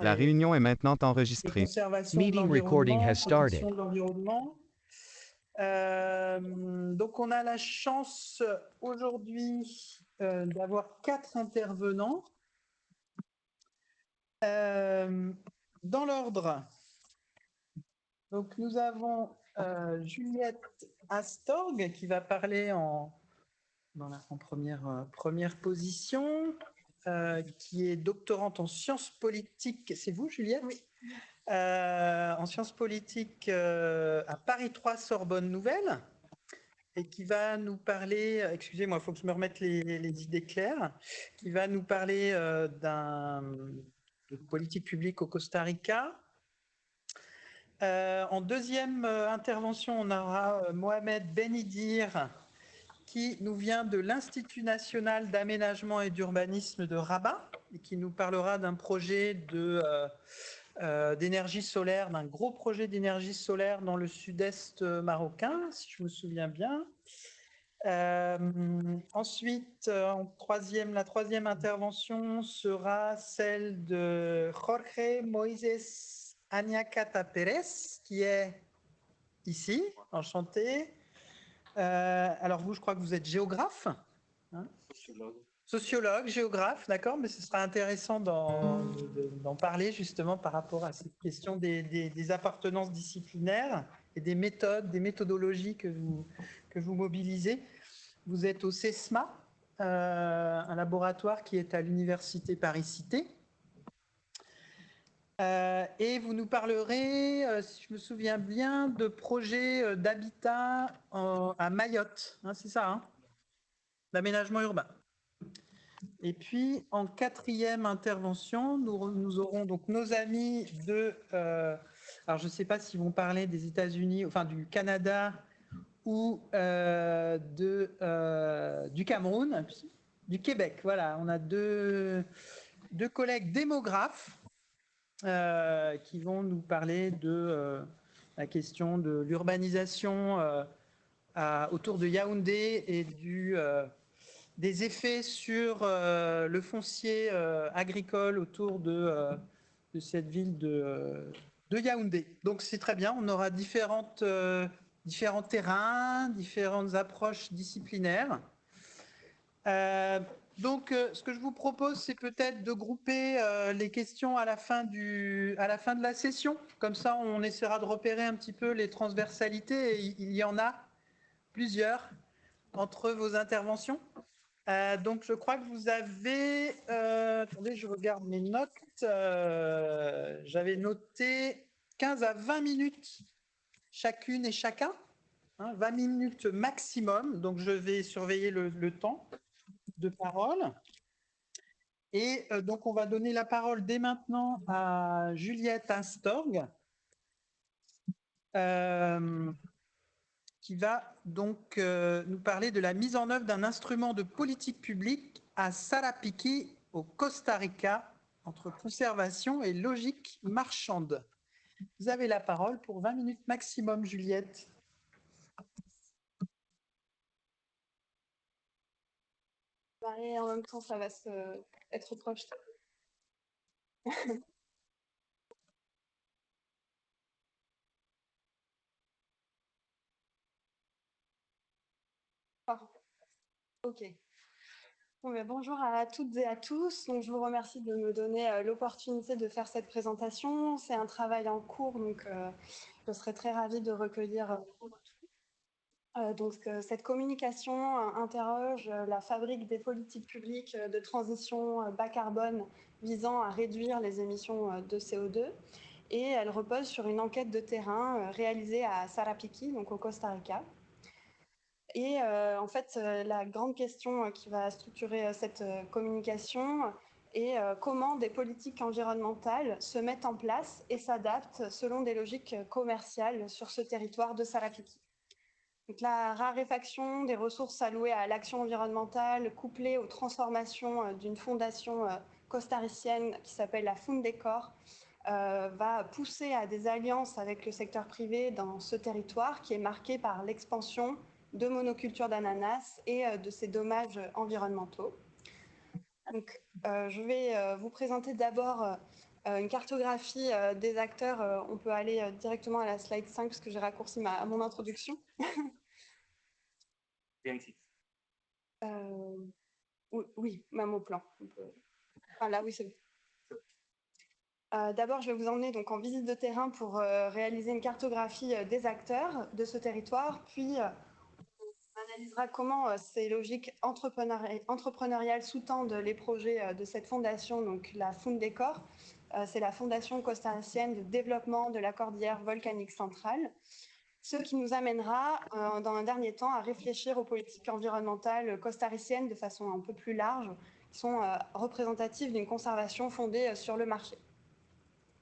La réunion est maintenant et enregistrée. conservation de Meeting recording l'environnement, has started. protection de l'environnement. Donc, on a la chance aujourd'hui d'avoir 4 intervenants. Dans l'ordre, donc nous avons Juliette Astorg qui va parler en première position, qui est doctorante en sciences politiques. C'est vous, Juliette? Oui. En sciences politiques à Paris 3 Sorbonne Nouvelle, et qui va nous parler, excusez-moi, il faut que je me remette les idées claires, qui va nous parler de politique publique au Costa Rica. En deuxième intervention, on aura Mohamed Benidir, qui nous vient de l'Institut national d'aménagement et d'urbanisme de Rabat, et qui nous parlera d'un projet d'énergie solaire, d'un gros projet d'énergie solaire dans le sud-est marocain, si je me souviens bien. Ensuite, la troisième intervention sera celle de Jorge Moises Aniacata Pérez, qui est ici, enchanté. Alors vous, je crois que vous êtes géographe, hein? Sociologue, géographe, d'accord, mais ce sera intéressant d'en parler justement par rapport à cette question des appartenances disciplinaires et des méthodes, des méthodologies que vous mobilisez. Vous êtes au CESMA, un laboratoire qui est à l'université Paris-Cité. Et vous nous parlerez, si je me souviens bien, de projets d'habitat à Mayotte, hein, c'est ça, hein, d'aménagement urbain. Et puis, en quatrième intervention, nous aurons donc nos amis alors je ne sais pas s'ils vont parler des États-Unis, enfin du Canada ou du Cameroun, du Québec. Voilà, on a deux collègues démographes qui vont nous parler de la question de l'urbanisation autour de Yaoundé et des effets sur le foncier agricole autour de cette ville de Yaoundé. Donc c'est très bien, on aura différents terrains, différentes approches disciplinaires. Donc, ce que je vous propose, c'est peut-être de grouper les questions à la fin de la session. Comme ça, on essaiera de repérer un petit peu les transversalités. Et il y en a plusieurs entre vos interventions. Donc, je crois que vous avez... attendez, je regarde mes notes. J'avais noté 15 à 20 minutes chacune et chacun. 20 minutes maximum. Donc, je vais surveiller le temps de parole. Et donc, on va donner la parole dès maintenant à Juliette Astorg, qui va donc nous parler de la mise en œuvre d'un instrument de politique publique à Sarapiquí, au Costa Rica, entre conservation et logique marchande. Vous avez la parole pour 20 minutes maximum, Juliette. Et en même temps, ça va être projeté. Ok. Bon, bonjour à toutes et à tous. Donc, je vous remercie de me donner l'opportunité de faire cette présentation. C'est un travail en cours, donc je serais très ravie de recueillir cette communication interroge la fabrique des politiques publiques de transition bas carbone visant à réduire les émissions de CO2. Et elle repose sur une enquête de terrain réalisée à Sarapiquí, donc au Costa Rica. Et en fait, la grande question qui va structurer cette communication est comment des politiques environnementales se mettent en place et s'adaptent selon des logiques commerciales sur ce territoire de Sarapiquí. Donc, la raréfaction des ressources allouées à l'action environnementale, couplée aux transformations d'une fondation costaricienne qui s'appelle la Fundecor, va pousser à des alliances avec le secteur privé dans ce territoire qui est marqué par l'expansion de monocultures d'ananas et de ses dommages environnementaux. Donc, je vais vous présenter d'abord une cartographie des acteurs. On peut aller directement à la slide 5 parce que j'ai raccourci mon introduction. Oui, même au plan. Enfin, là, oui, c'est bon. D'abord, je vais vous emmener donc en visite de terrain pour réaliser une cartographie des acteurs de ce territoire, puis on analysera comment ces logiques entrepreneuriales sous-tendent les projets de cette fondation, donc la Fundecor. C'est la fondation costaricienne de développement de la cordillère volcanique centrale, ce qui nous amènera dans un dernier temps à réfléchir aux politiques environnementales costariciennes de façon un peu plus large, qui sont représentatives d'une conservation fondée sur le marché.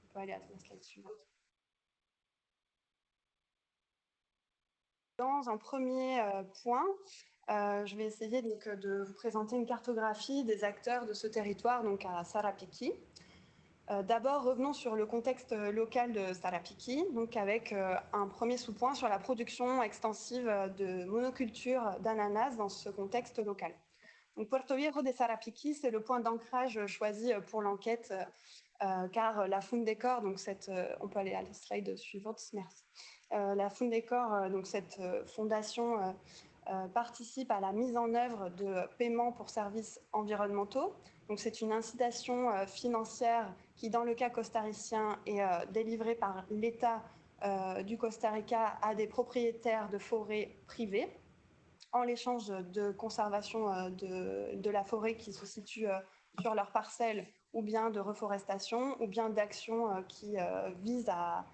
On peut aller à la slide suivante. Dans un premier point, je vais essayer donc, de vous présenter une cartographie des acteurs de ce territoire, donc à Sarapiquí. D'abord, revenons sur le contexte local de Sarapiquí, donc avec un premier sous-point sur la production extensive de monoculture d'ananas dans ce contexte local. Donc, Puerto Viejo de Sarapiquí, c'est le point d'ancrage choisi pour l'enquête, car la Fundecor, donc on peut aller à la slide suivante, merci. La Fundecor, donc cette fondation, participe à la mise en œuvre de paiements pour services environnementaux. Donc c'est une incitation financière qui, dans le cas costaricien, est délivrée par l'État du Costa Rica à des propriétaires de forêts privées en l'échange de conservation de la forêt qui se situe sur leurs parcelles, ou bien de reforestation, ou bien d'actions qui visent à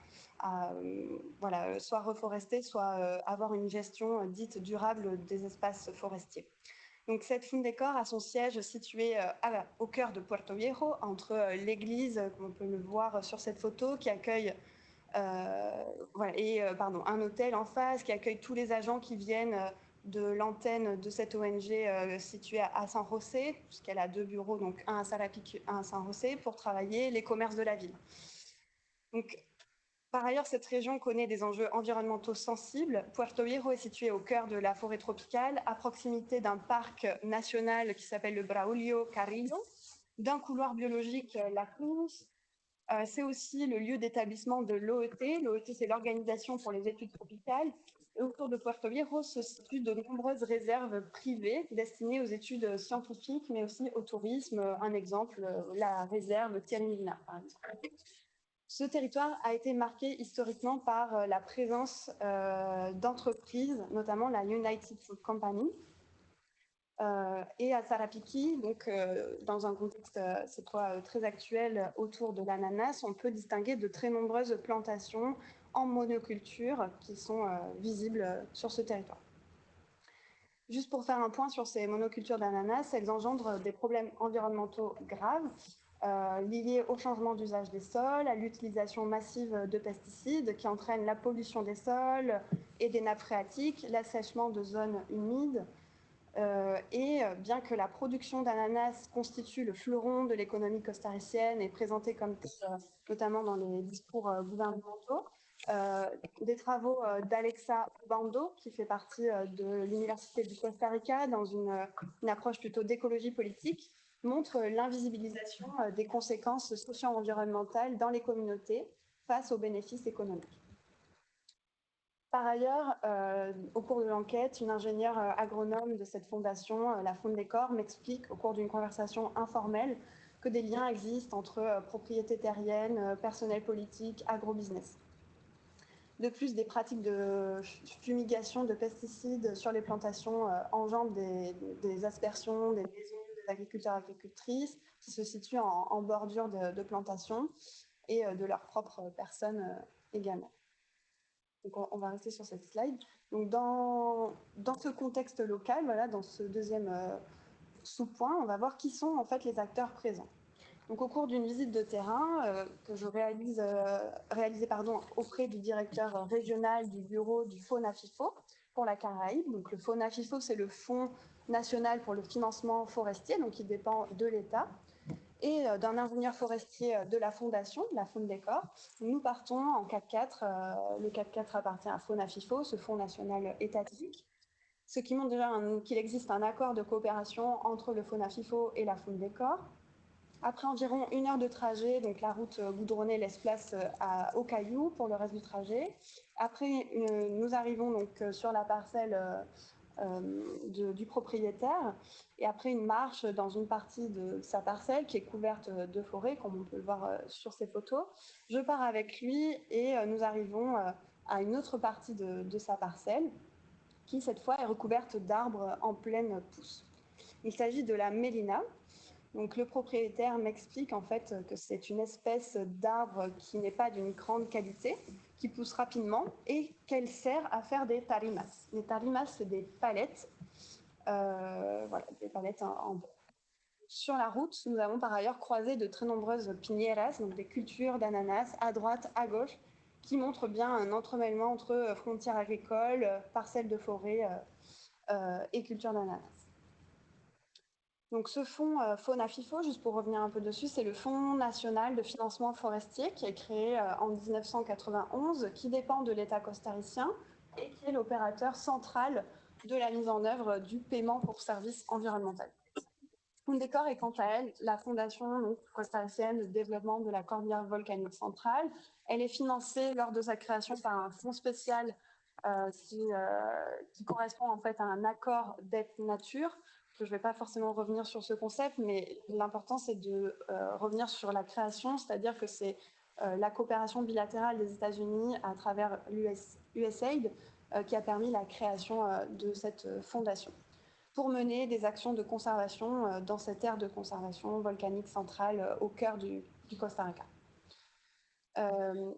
voilà, soit reforester, soit avoir une gestion dite durable des espaces forestiers. Donc cette Fundecor a son siège situé au cœur de Puerto Viejo, entre l'église, comme on peut le voir sur cette photo, qui accueille un hôtel en face, qui accueille tous les agents qui viennent de l'antenne de cette ONG située à San José, puisqu'elle a 2 bureaux, donc un à Sarapiquí, un à San José, pour travailler les commerces de la ville. Donc, par ailleurs, cette région connaît des enjeux environnementaux sensibles. Puerto Viejo est situé au cœur de la forêt tropicale, à proximité d'un parc national qui s'appelle le Braulio Carrillo, d'un couloir biologique, la Cruz. C'est aussi le lieu d'établissement de l'OET. L'OET, c'est l'Organisation pour les études tropicales. Et autour de Puerto Viejo se situent de nombreuses réserves privées destinées aux études scientifiques, mais aussi au tourisme. Un exemple, la réserve Tianmina, par exemple. Ce territoire a été marqué historiquement par la présence d'entreprises, notamment la United Fruit Company. Et à Sarapiquí, donc, dans un contexte cette fois très actuel autour de l'ananas, on peut distinguer de très nombreuses plantations en monoculture qui sont visibles sur ce territoire. Juste pour faire un point sur ces monocultures d'ananas, elles engendrent des problèmes environnementaux graves liés au changement d'usage des sols, à l'utilisation massive de pesticides qui entraînent la pollution des sols et des nappes phréatiques, l'assèchement de zones humides. Et bien que la production d'ananas constitue le fleuron de l'économie costaricienne et présentée comme notamment dans les discours gouvernementaux, des travaux d'Alexa Bando, qui fait partie de l'Université du Costa Rica dans une approche plutôt d'écologie politique, montrent l'invisibilisation des conséquences socio-environnementales dans les communautés face aux bénéfices économiques. Par ailleurs, au cours de l'enquête, une ingénieure agronome de cette fondation, la Fundecor, m'explique au cours d'une conversation informelle que des liens existent entre propriété terrienne, personnel politique, agrobusiness. De plus, des pratiques de fumigation de pesticides sur les plantations engendrent des aspersions des maisons des agriculteurs-agricultrices qui se situent en bordure de plantations et de leurs propres personnes également. Donc on va rester sur cette slide. Donc dans ce contexte local, voilà, dans ce deuxième sous-point, on va voir qui sont en fait les acteurs présents. Donc au cours d'une visite de terrain que je réalisais auprès du directeur régional du bureau du FONAFIFO pour la Caraïbe. Donc le FONAFIFO, c'est le Fonds national pour le financement forestier, donc qui dépend de l'État, et d'un ingénieur forestier de la fondation, la Fundecor. Nous partons en 4x4. Le 4x4 appartient à FONAFIFO, ce fonds national étatique, ce qui montre déjà qu'il existe un accord de coopération entre le FONAFIFO et la Fundecor. Après environ 1 heure de trajet, donc la route goudronnée laisse place aux cailloux pour le reste du trajet. Après, nous arrivons donc sur la parcelle du propriétaire, et après une marche dans une partie de sa parcelle qui est couverte de forêt, comme on peut le voir sur ces photos. Je pars avec lui et nous arrivons à une autre partie de sa parcelle qui cette fois est recouverte d'arbres en pleine pousse. Il s'agit de la mélina. Donc le propriétaire m'explique en fait que c'est une espèce d'arbre qui n'est pas d'une grande qualité, qui pousse rapidement et qu'elle sert à faire des tarimas. Les tarimas, c'est des palettes, voilà, des palettes en bois. Sur la route, nous avons par ailleurs croisé de très nombreuses piñeras, donc des cultures d'ananas à droite, à gauche, qui montrent bien un entremêlement entre frontières agricoles, parcelles de forêt et cultures d'ananas. Donc ce fonds FONAFIFO, juste pour revenir un peu dessus, c'est le Fonds national de financement forestier qui est créé en 1991, qui dépend de l'État costaricien et qui est l'opérateur central de la mise en œuvre du paiement pour services environnementaux. Fundecor est quant à elle la fondation costaricienne de développement de la cordillère volcanique centrale. Elle est financée lors de sa création par un fonds spécial qui correspond en fait à un accord d'aide nature. Je ne vais pas forcément revenir sur ce concept, mais l'important c'est de revenir sur la création, c'est-à-dire que c'est la coopération bilatérale des États-Unis à travers l'USAID qui a permis la création de cette fondation pour mener des actions de conservation dans cette aire de conservation volcanique centrale au cœur du Costa Rica.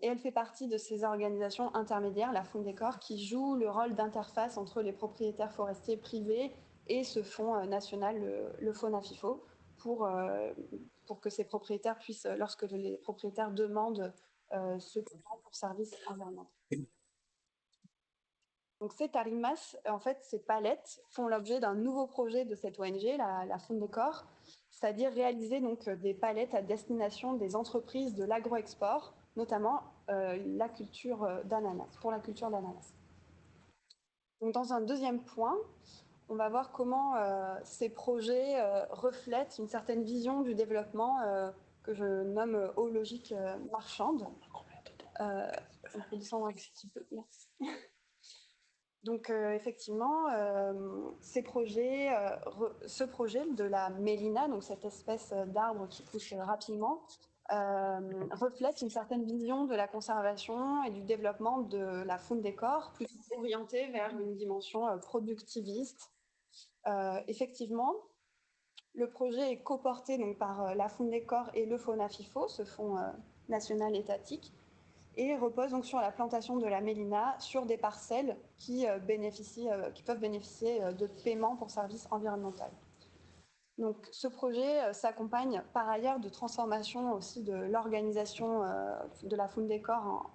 Et elle fait partie de ces organisations intermédiaires, la Fundecor, qui joue le rôle d'interface entre les propriétaires forestiers privés et ce fonds national, le FONAFIFO, pour que ces propriétaires puissent, lorsque les propriétaires demandent ce paiement pour services environnementaux. Donc ces tarimas, en fait, ces palettes font l'objet d'un nouveau projet de cette ONG, la Fundecor, c'est-à-dire réaliser donc des palettes à destination des entreprises de l'agroexport, notamment la culture d'ananas, pour la culture d'ananas. Donc dans un deuxième point, on va voir comment ces projets reflètent une certaine vision du développement que je nomme aux logiques marchandes. On peut descendre un petit peu, merci. Donc effectivement, ce projet de la mélina, donc cette espèce d'arbre qui pousse rapidement, reflète une certaine vision de la conservation et du développement de la Fundecor, plus orientée vers une dimension productiviste. Effectivement, le projet est coporté donc, par la Fundecor et le FONAFIFO, ce fonds national étatique, et repose donc sur la plantation de la mélina sur des parcelles qui peuvent bénéficier de paiements pour services environnementaux. Donc, ce projet s'accompagne par ailleurs de transformations aussi de l'organisation de la Fundecor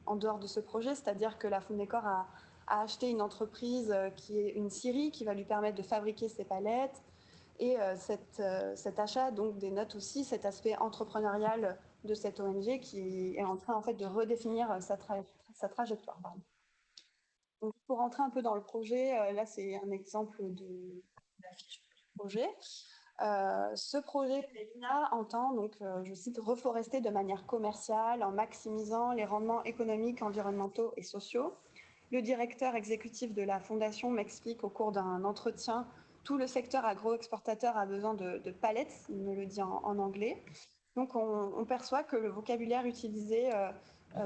en dehors de ce projet, c'est-à-dire que la Fundecor a acheté une entreprise qui est une scierie qui va lui permettre de fabriquer ses palettes, et cet achat donc dénote aussi cet aspect entrepreneurial de cette ONG qui est en train en fait de redéfinir sa trajectoire. Donc, pour rentrer un peu dans le projet, là c'est un exemple de la fiche du projet. Ce projet Mélina entend donc, je cite, reforester de manière commerciale en maximisant les rendements économiques, environnementaux et sociaux. Le directeur exécutif de la fondation m'explique au cours d'un entretien tout le secteur agroexportateur a besoin de palettes, il me le dit en anglais. Donc on perçoit que le vocabulaire utilisé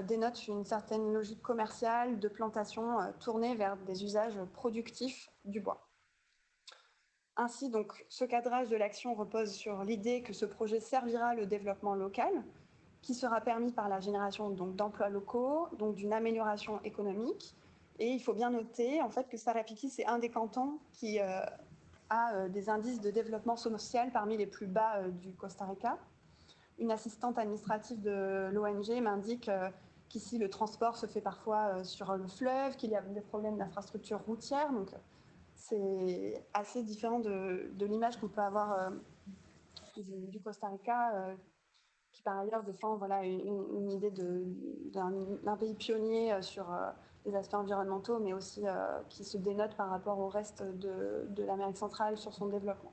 dénote une certaine logique commerciale de plantation tournée vers des usages productifs du bois. Ainsi, donc, ce cadrage de l'action repose sur l'idée que ce projet servira le développement local, qui sera permis par la génération d'emplois locaux, donc d'une amélioration économique. Et il faut bien noter en fait que Sarapiquí, c'est un des cantons qui a des indices de développement social parmi les plus bas du Costa Rica. Une assistante administrative de l'ONG m'indique qu'ici le transport se fait parfois sur le fleuve, qu'il y a des problèmes d'infrastructure routière. Donc c'est assez différent de l'image qu'on peut avoir du Costa Rica, qui par ailleurs défend voilà, une idée d'un pays pionnier sur les aspects environnementaux, mais aussi qui se dénote par rapport au reste de l'Amérique centrale sur son développement.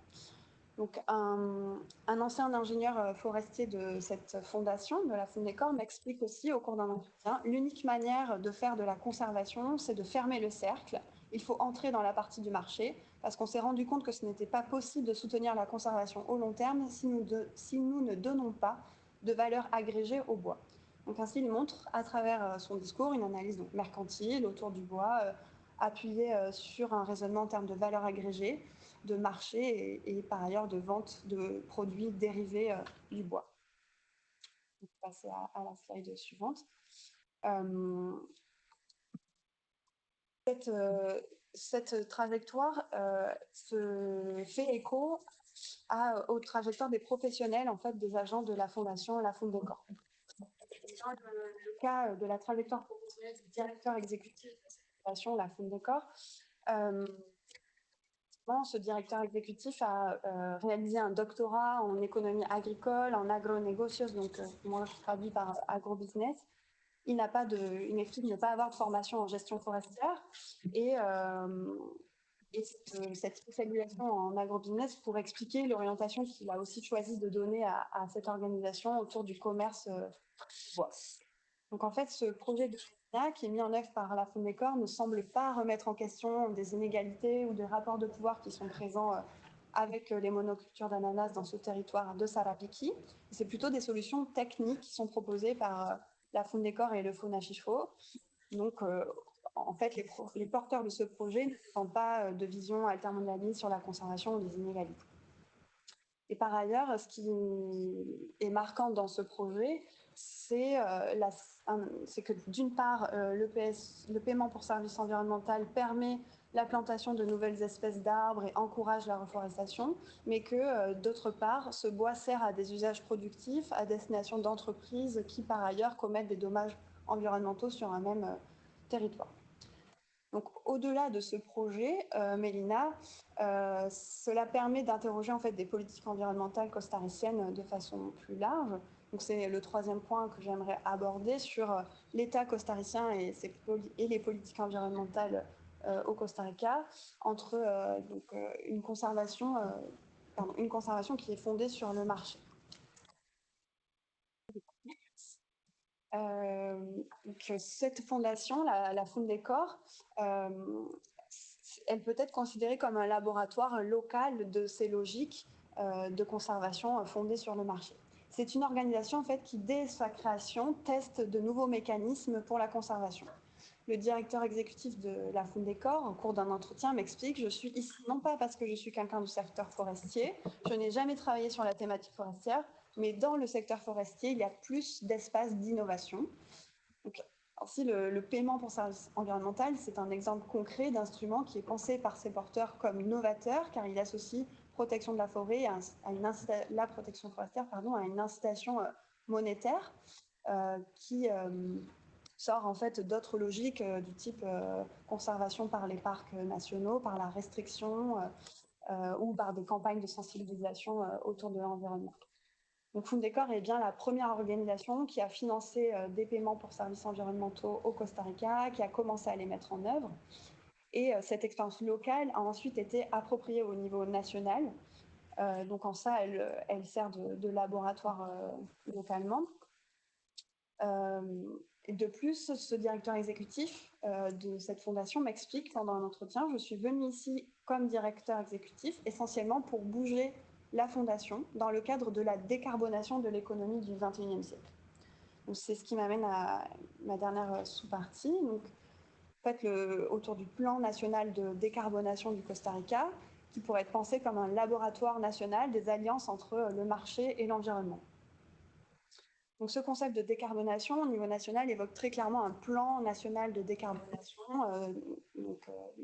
Donc, un ancien ingénieur forestier de cette fondation, de la Fundecor, m'explique aussi au cours d'un entretien, l'unique manière de faire de la conservation, c'est de fermer le cercle. Il faut entrer dans la partie du marché parce qu'on s'est rendu compte que ce n'était pas possible de soutenir la conservation au long terme si nous ne donnons pas de valeur agrégée au bois. Donc ainsi, il montre à travers son discours une analyse donc, mercantile autour du bois, appuyée sur un raisonnement en termes de valeur agrégée, de marché et par ailleurs de vente de produits dérivés du bois. On va passer à la slide suivante. Cette trajectoire se fait écho aux trajectoires des professionnels, en fait, des agents de la fondation La Fundecor. Dans le cas de la trajectoire professionnelle du directeur exécutif de cette fondation, La Fundecor, ce directeur exécutif a réalisé un doctorat en économie agricole, en agronégocios, donc moi je traduis par agrobusiness. Il m'explique ne pas avoir de formation en gestion forestière et cette spécialisation en agrobusiness pour expliquer l'orientation qu'il a aussi choisi de donner à cette organisation autour du commerce bois. Donc en fait, ce projet de qui est mis en œuvre par la Fundecor ne semble pas remettre en question des inégalités ou des rapports de pouvoir qui sont présents avec les monocultures d'ananas dans ce territoire de Sarapiquí. C'est plutôt des solutions techniques qui sont proposées par la Fundecor et le FONAFIFO. Donc, en fait, les porteurs de ce projet ne sont pas de vision altermondialiste sur la conservation ou les inégalités. Et par ailleurs, ce qui est marquant dans ce projet, c'est que d'une part, le paiement pour service environnemental permet la plantation de nouvelles espèces d'arbres et encourage la reforestation, mais que d'autre part, ce bois sert à des usages productifs à destination d'entreprises qui par ailleurs commettent des dommages environnementaux sur un même territoire. Donc, au-delà de ce projet, Mélina, cela permet d'interroger en fait des politiques environnementales costariciennes de façon plus large. Donc, c'est le troisième point que j'aimerais aborder sur l'État costaricien et les politiques environnementales au Costa Rica, entre une conservation qui est fondée sur le marché. Donc, cette fondation, la Fundecor, elle peut être considérée comme un laboratoire local de ces logiques de conservation fondées sur le marché. C'est une organisation en fait qui, dès sa création, teste de nouveaux mécanismes pour la conservation. Le directeur exécutif de la Fundecor, au cours d'un entretien, m'explique: je suis ici non pas parce que je suis quelqu'un du secteur forestier, je n'ai jamais travaillé sur la thématique forestière, mais dans le secteur forestier, il y a plus d'espace d'innovation. Donc, ainsi, le paiement pour service environnemental, c'est un exemple concret d'instrument qui est pensé par ses porteurs comme novateur, car il associe protection de la forêt la protection forestière à une incitation monétaire qui sort en fait d'autres logiques du type conservation par les parcs nationaux, par la restriction ou par des campagnes de sensibilisation autour de l'environnement. Donc Fundecor est bien la première organisation qui a financé des paiements pour services environnementaux au Costa Rica, qui a commencé à les mettre en œuvre. Et cette expérience locale a ensuite été appropriée au niveau national. Donc en ça, elle sert de laboratoire localement. Et de plus, ce directeur exécutif de cette fondation m'explique pendant un entretien: je suis venu ici comme directeur exécutif essentiellement pour bouger la fondation dans le cadre de la décarbonation de l'économie du XXIe siècle. Donc, c'est ce qui m'amène à ma dernière sous-partie. Donc, en fait, autour du plan national de décarbonation du Costa Rica, qui pourrait être pensé comme un laboratoire national des alliances entre le marché et l'environnement. Donc, ce concept de décarbonation au niveau national évoque très clairement un plan national de décarbonation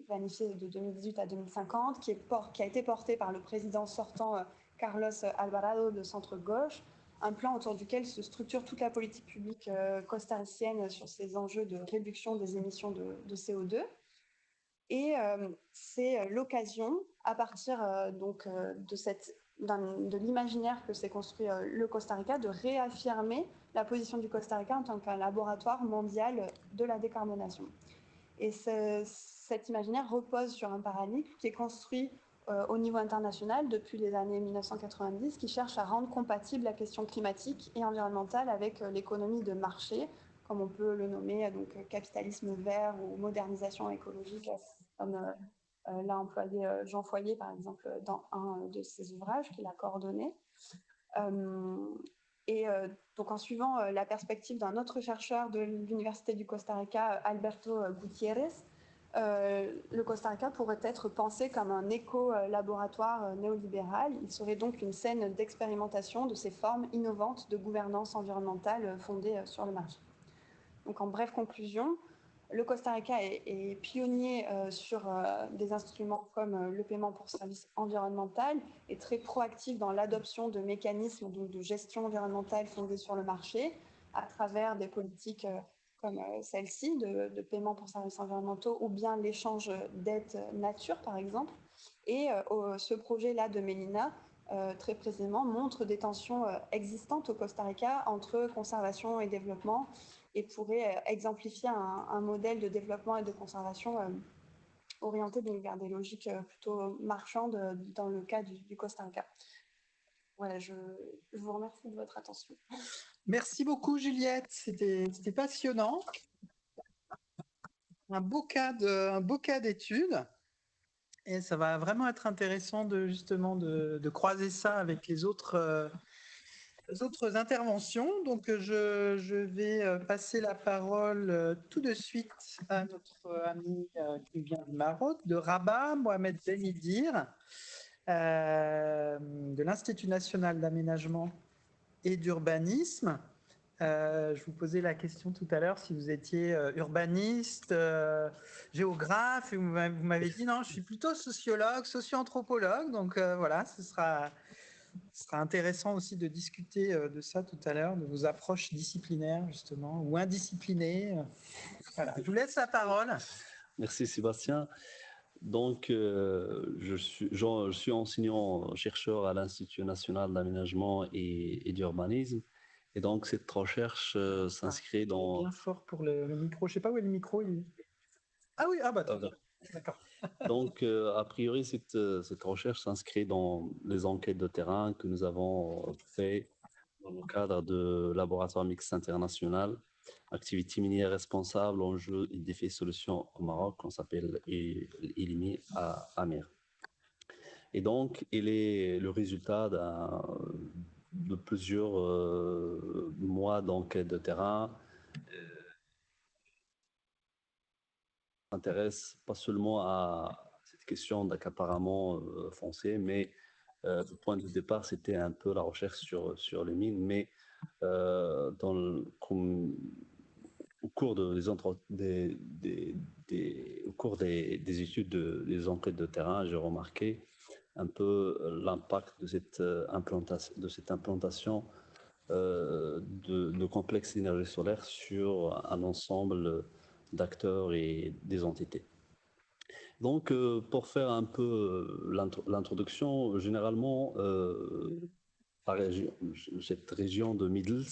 planifié de 2018 à 2050, qui a été porté par le président sortant Carlos Alvarado de centre-gauche, un plan autour duquel se structure toute la politique publique costaricienne sur ces enjeux de réduction des émissions de CO2. Et c'est l'occasion, à partir de l'imaginaire que s'est construit le Costa Rica, de réaffirmer la position du Costa Rica en tant qu'un laboratoire mondial de la décarbonation. Et cet imaginaire repose sur un paradigme qui est construit au niveau international depuis les années 1990 qui cherchent à rendre compatible la question climatique et environnementale avec l'économie de marché, comme on peut le nommer, donc capitalisme vert ou modernisation écologique, comme l'a employé Jean Foyer, par exemple, dans un de ses ouvrages qu'il a coordonné. Donc, en suivant la perspective d'un autre chercheur de l'Université du Costa Rica, Alberto Gutiérrez, le Costa Rica pourrait être pensé comme un éco-laboratoire néolibéral. Il serait donc une scène d'expérimentation de ces formes innovantes de gouvernance environnementale fondées sur le marché. Donc, en brève conclusion, le Costa Rica est pionnier sur des instruments comme le paiement pour service environnemental et très proactif dans l'adoption de mécanismes de gestion environnementale fondés sur le marché à travers des politiques comme celle-ci de paiement pour services environnementaux ou bien l'échange d'aides nature, par exemple. Et ce projet-là de Mélina, très précisément, montre des tensions existantes au Costa Rica entre conservation et développement et pourrait exemplifier un modèle de développement et de conservation orienté vers des logiques plutôt marchandes dans le cas du Costa Rica. Voilà, je vous remercie de votre attention. Merci beaucoup, Juliette. C'était passionnant. Un beau cas d'études. Et ça va vraiment être intéressant de croiser ça avec les autres interventions. Donc, je vais passer la parole tout de suite à notre ami qui vient du Maroc, de Rabat, Mohamed Benidir, de l'Institut national d'aménagement et d'urbanisme. Je vous posais la question tout à l'heure si vous étiez urbaniste, géographe, et vous m'avez dit non, je suis plutôt sociologue, socio-anthropologue, donc voilà, ce sera intéressant aussi de discuter de ça tout à l'heure, de vos approches disciplinaires justement, ou indisciplinées. Voilà, je vous laisse la parole. Merci Sébastien. Donc, je suis enseignant-chercheur à l'Institut national d'aménagement et d'urbanisme. Et donc, cette recherche s'inscrit dans... Bien fort pour le micro. Je ne sais pas où est le micro. Ah oui, ah bah d'accord. Donc, a priori, cette recherche s'inscrit dans les enquêtes de terrain que nous avons faites dans le cadre de laboratoire mixte international, activité minière responsable, enjeux et défis solutions au Maroc, on s'appelle ILIMI à Amir. Et donc, il est le résultat de plusieurs mois d'enquête de terrain. S'intéresse pas seulement à cette question d'accaparement foncier, mais le point de départ, c'était un peu la recherche sur les mines, mais au cours des études, des enquêtes de terrain, j'ai remarqué un peu l'impact de cette implantation de complexes d'énergie solaire sur un ensemble d'acteurs et des entités. Donc, pour faire un peu l'introduction, généralement, cette région de Middles,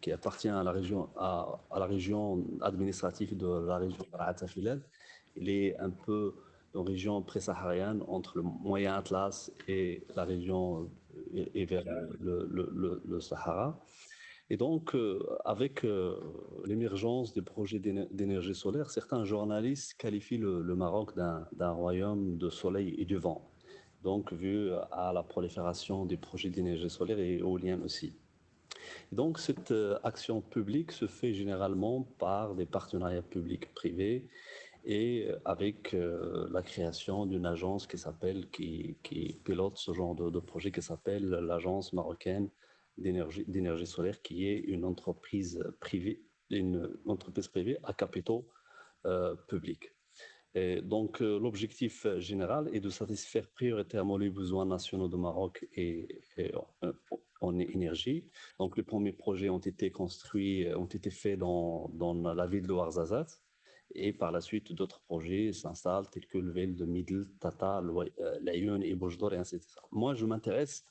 qui appartient à la région administrative de la région de Atafilad, il est un peu une région pré-saharienne entre le Moyen Atlas et la région et vers le Sahara. Et donc, avec l'émergence des projets d'énergie solaire, certains journalistes qualifient le Maroc d'un royaume de soleil et de vent. Donc, vu à la prolifération des projets d'énergie solaire et éolienne aussi. Donc, cette action publique se fait généralement par des partenariats publics-privés et avec la création d'une agence qui pilote ce genre de projet qui s'appelle l'Agence marocaine d'énergie solaire, qui est une entreprise privée à capitaux publics. Et donc, l'objectif général est de satisfaire prioritairement les besoins nationaux du Maroc en énergie. Donc, les premiers projets ont été faits dans la ville de Ouarzazate. Et par la suite, d'autres projets s'installent, tels que le ville de Middle, Tata, Laayoune et Boujdour, et ainsi de suite. Moi, je m'intéresse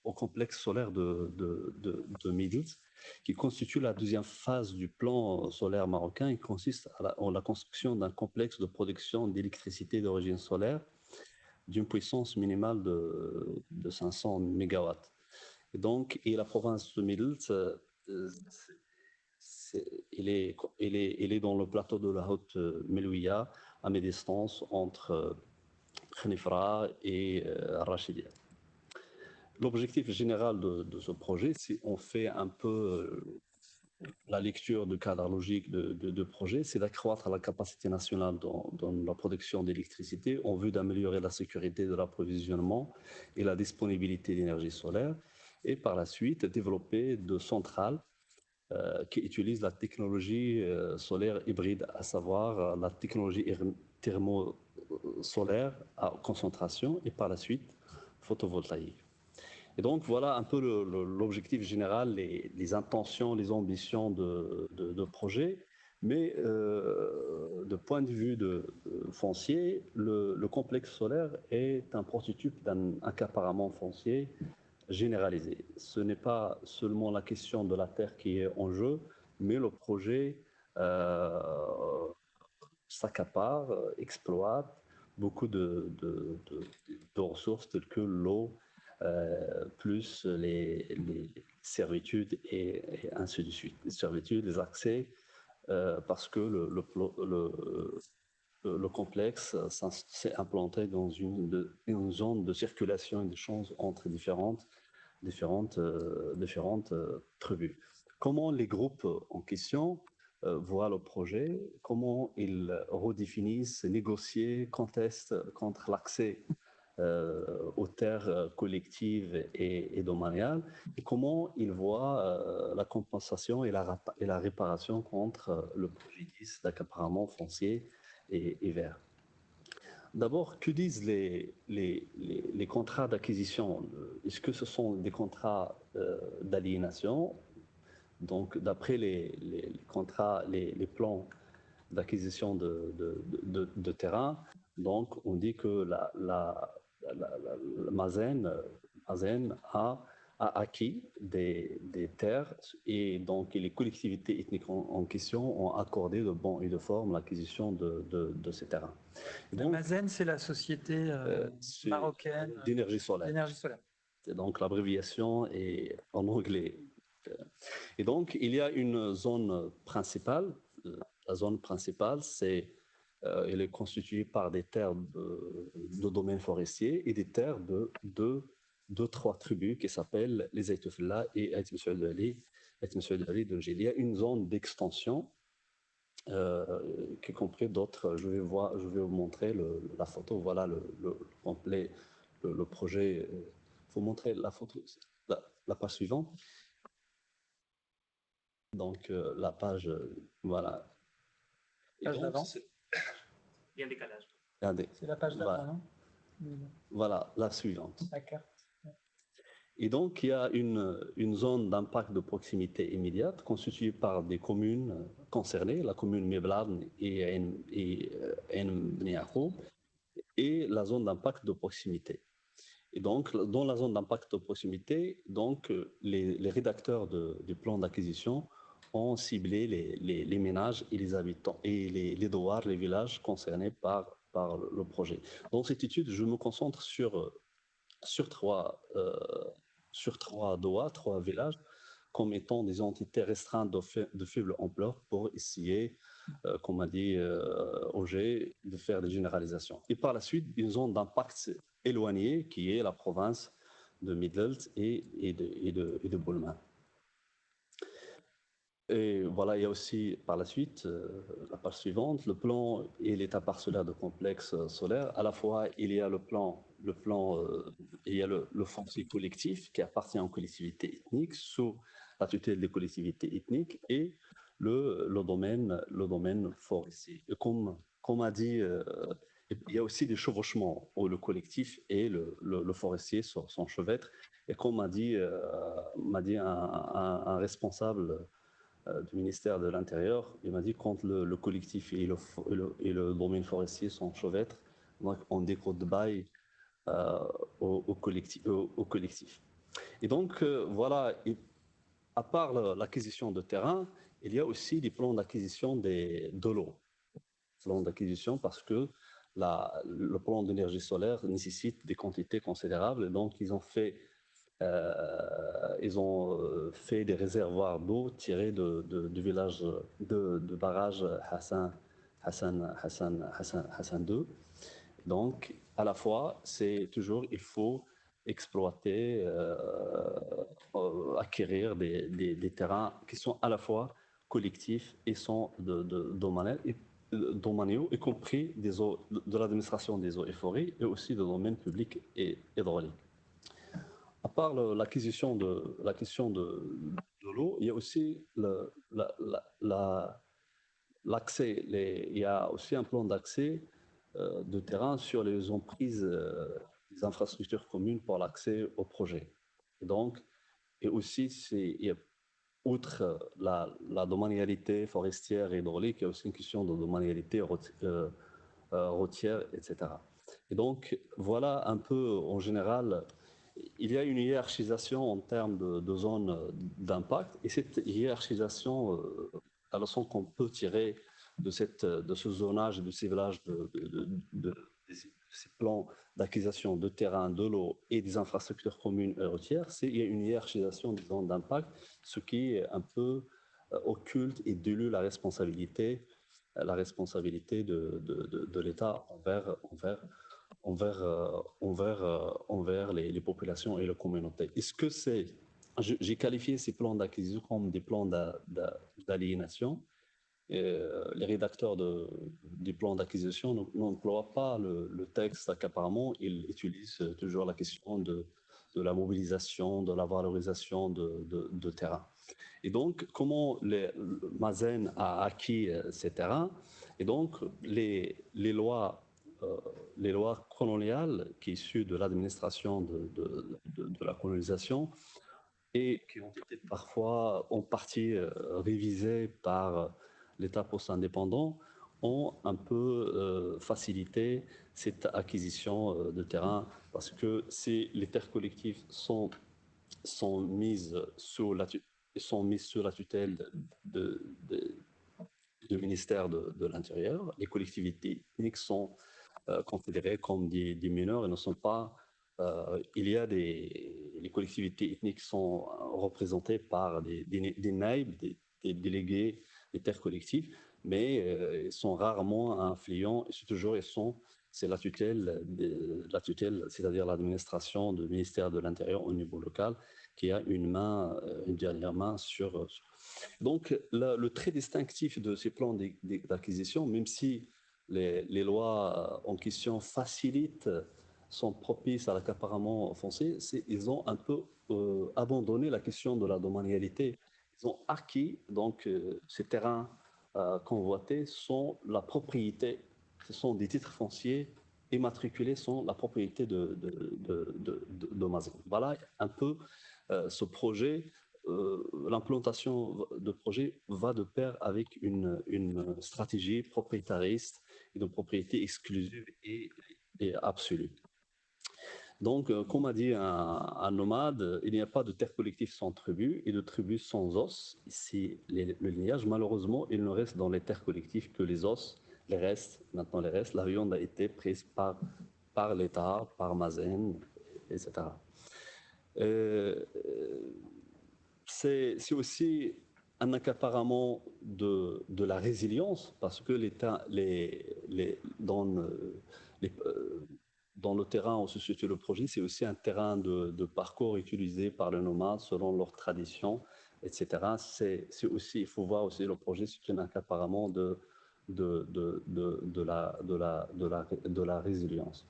au complexe solaire de Middle, qui constitue la deuxième phase du plan solaire marocain. Il consiste en la construction d'un complexe de production d'électricité d'origine solaire d'une puissance minimale de 500 MW. Et la province de Midelt, il est dans le plateau de la Haute Melouia, à mi-distance entre Khenifra et Rachidia. L'objectif général de ce projet, si on fait un peu la lecture du cadre logique de projet, c'est d'accroître la capacité nationale dans la production d'électricité en vue d'améliorer la sécurité de l'approvisionnement et la disponibilité d'énergie solaire, et par la suite développer de centrales qui utilisent la technologie solaire hybride, à savoir la technologie thermo-solaire à concentration et par la suite photovoltaïque. Et donc, voilà un peu l'objectif général, les intentions, les ambitions de projet. Mais de point de vue foncier, le complexe solaire est un prototype d'un accaparement foncier généralisé. Ce n'est pas seulement la question de la terre qui est en jeu, mais le projet s'accapare, exploite beaucoup de ressources telles que l'eau, plus les servitudes et ainsi de suite. Les servitudes, les accès, parce que le complexe s'est implanté dans une zone de circulation et d'échange entre différentes tribus. Comment les groupes en question voient le projet, comment ils redéfinissent, négocient, contestent contre l'accès aux terres collectives et domaniales, et comment ils voient la compensation et la réparation contre le préjudice d'accaparement foncier et vert. D'abord, que disent les contrats d'acquisition? Est-ce que ce sont des contrats d'aliénation? Donc, d'après les contrats, les plans d'acquisition de terrain, donc on dit que la Mazen a acquis des terres, et donc les collectivités ethniques en question ont accordé de bon et de forme l'acquisition de ces terrains. Mazen, c'est la société marocaine d'énergie solaire. C'est donc l'abréviation est en anglais. Et donc il y a une zone principale. La zone principale, elle est constituée par des terres de domaine forestier et des terres de trois tribus qui s'appellent les Aïtoufla et Aït Msouad Ali de Njil. Il y a une zone d'extension qui compris d'autres. Je vais vous montrer la photo. Voilà le projet. Il faut montrer la photo, la page suivante. Donc la page, voilà. Page d'avant. Il y a un décalage. C'est la page d'avant, non? Voilà, la suivante. D'accord. Et donc, il y a une zone d'impact de proximité immédiate constituée par des communes concernées, la commune Mebladn et Ain Bni Yacoub, et la zone d'impact de proximité. Et donc, dans la zone d'impact de proximité, donc, les rédacteurs du plan d'acquisition ont ciblé les ménages et les habitants et les douars, les villages concernés par le projet. Dans cette étude, je me concentre sur trois douars, trois villages, comme étant des entités restreintes de faible ampleur pour essayer, comme a dit Auger, de faire des généralisations. Et par la suite, une zone d'impact éloignée qui est la province de Midelt et de Boulma. Et voilà, il y a aussi par la suite, la page suivante, le plan et l'état parcellaire de complexe solaire. À la fois, il y a il y a le foncier collectif qui appartient aux collectivités ethniques sous la tutelle des collectivités ethniques et le domaine forestier. Et comme a dit, il y a aussi des chevauchements où le collectif et le forestier s'enchevêtrent. Et comme m'a dit un responsable du ministère de l'Intérieur, il m'a dit quand le collectif et le domaine forestier s'enchevêtrent, donc on décode de bail au collectif. Et donc voilà, à part l'acquisition de terrain, il y a aussi des plans d'acquisition de l'eau. Plans d'acquisition parce que le plan d'énergie solaire nécessite des quantités considérables. Et donc, ils ont fait des réservoirs d'eau tirés du village de barrage Hassan II. Donc, à la fois, il faut exploiter, acquérir des terrains qui sont à la fois collectifs et sont domaniaux, y compris de l'administration des eaux et forêts et aussi de domaine public et hydraulique. À part la question de l'eau, il y a aussi l'accès. Il y a aussi un plan d'accès de terrain sur les emprises des infrastructures communes pour l'accès au projet. Et aussi, outre la domanialité forestière et hydraulique, il y a aussi une question de domanialité routière, etc. Et donc, voilà un peu en général. Il y a une hiérarchisation en termes de zones d'impact, et cette hiérarchisation, la leçon qu'on peut tirer de ce zonage et de ces villages, de ces plans d'acquisition de terrain, de l'eau et des infrastructures communes et routières, il y a une hiérarchisation des zones d'impact, ce qui est un peu occulte et dilue la responsabilité de l'État envers les populations et les communautés. Est-ce que j'ai qualifié ces plans d'acquisition comme des plans d'aliénation. Les rédacteurs des plans d'acquisition n'emploient pas le texte accaparement, ils utilisent toujours la question de la mobilisation, de la valorisation de terrain. Et donc, comment Mazen a acquis ces terrains? Et donc, les lois coloniales qui sont issues de l'administration de la colonisation et qui ont été parfois en partie révisées par l'État post-indépendant ont un peu facilité cette acquisition de terrain parce que si les terres collectives sont mises sous la tutelle du ministère de l'Intérieur, les collectivités ethniques sont considérées comme des mineurs et ne sont pas. Les collectivités ethniques sont représentées par des naïbs, des délégués des terres collectives, mais ils sont rarement influents et c'est la tutelle, c'est-à-dire l'administration du ministère de l'Intérieur au niveau local qui a une dernière main sur. Donc, le trait distinctif de ces plans d'acquisition, même si les lois en question sont propices à l'accaparement foncier, ils ont un peu abandonné la question de la domanialité. Ils ont acquis, donc, ces terrains convoités sont la propriété, ce sont des titres fonciers immatriculés, sont la propriété de Mazen. Voilà un peu ce projet. L'implantation de projet va de pair avec une stratégie propriétariste et de propriété exclusive et absolue. Donc, comme a dit un nomade, il n'y a pas de terre collective sans tribu et de tribu sans os. Ici, le lignage, malheureusement, il ne reste dans les terres collectives que les os, maintenant les restes, la viande a été prise par l'État, par Mazen, etc. C'est aussi un accaparement de la résilience parce que dans le terrain où se situe le projet, c'est aussi un terrain de parcours utilisé par les nomades selon leurs traditions, etc. C'est aussi, il faut voir aussi le projet, c'est un accaparement de la résilience.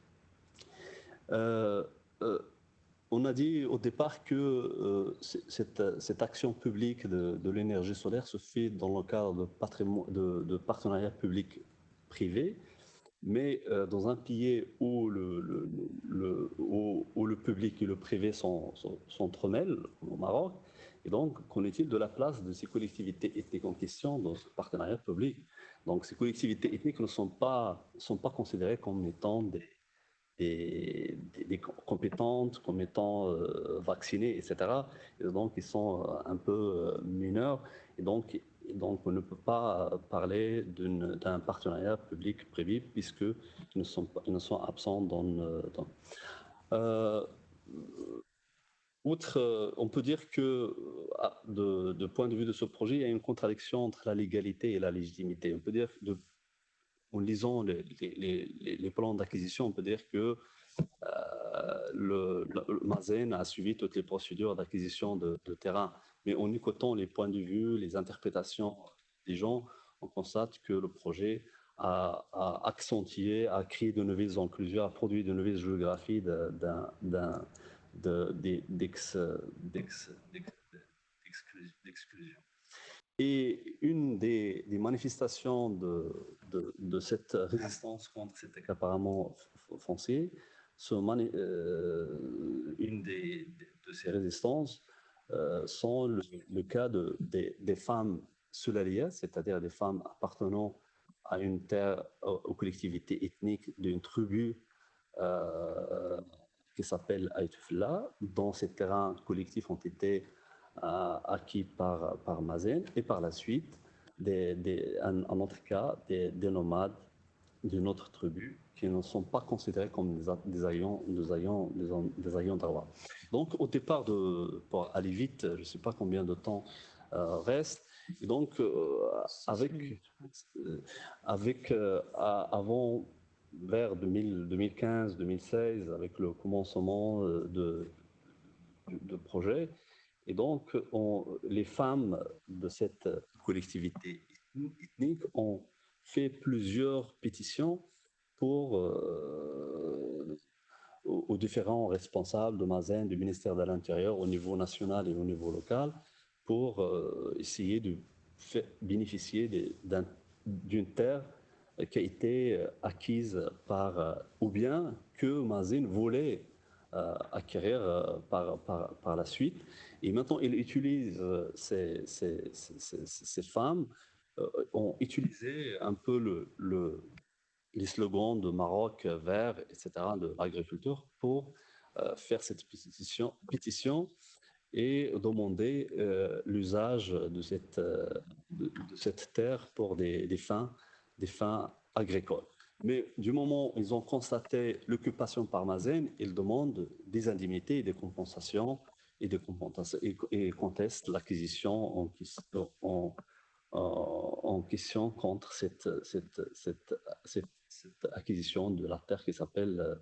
On a dit au départ que cette action publique de l'énergie solaire se fait dans le cadre de partenariats publics-privés, mais dans un pays où le public et le privé s'entremêlent, au Maroc. Et donc, qu'en est-il de la place de ces collectivités ethniques en question dans ce partenariat public? Donc, ces collectivités ethniques ne sont pas considérées comme étant des compétentes, comme étant vaccinées, etc. Et donc, ils sont un peu mineurs. Et donc, Et donc, on ne peut pas parler d'un partenariat public-privé puisqu'ils ils ne sont absents on peut dire que, de point de vue de ce projet, il y a une contradiction entre la légalité et la légitimité. On peut dire, en lisant les plans d'acquisition, on peut dire que le Mazen a suivi toutes les procédures d'acquisition de terrain, mais en écoutant les points de vue, les interprétations des gens, on constate que le projet a accentué, a créé de nouvelles inclusions, a produit de nouvelles géographies d'exclusion. Et une des manifestations de cette résistance contre cet accaparement foncier, une de ces résistances sont le cas des femmes sulalières, c'est-à-dire des femmes appartenant à une terre, aux collectivités ethniques d'une tribu qui s'appelle Aïtoufla, dont ces terrains collectifs ont été acquis par Mazen, et par la suite, en notre cas, des nomades d'une autre tribu qui ne sont pas considérés comme des ayants droit. Donc, au départ, pour aller vite, je ne sais pas combien de temps reste, et donc, avant, vers 2015-2016, avec le commencement de projet, et donc, les femmes de cette collectivité ethnique ont fait plusieurs pétitions aux différents responsables de Mazen, du ministère de l'Intérieur, au niveau national et au niveau local, pour essayer de bénéficier d'une terre qui a été acquise ou bien que Mazen voulait acquérir par la suite. Et maintenant, il utilise ces femmes ont utilisé un peu les slogans de Maroc vert, etc., de l'agriculture pour faire cette pétition et demander l'usage de cette terre pour des fins agricoles. Mais du moment où ils ont constaté l'occupation par Mazen, ils demandent des indemnités et des compensations et contestent l'acquisition en question contre cette acquisition de la terre qui s'appelle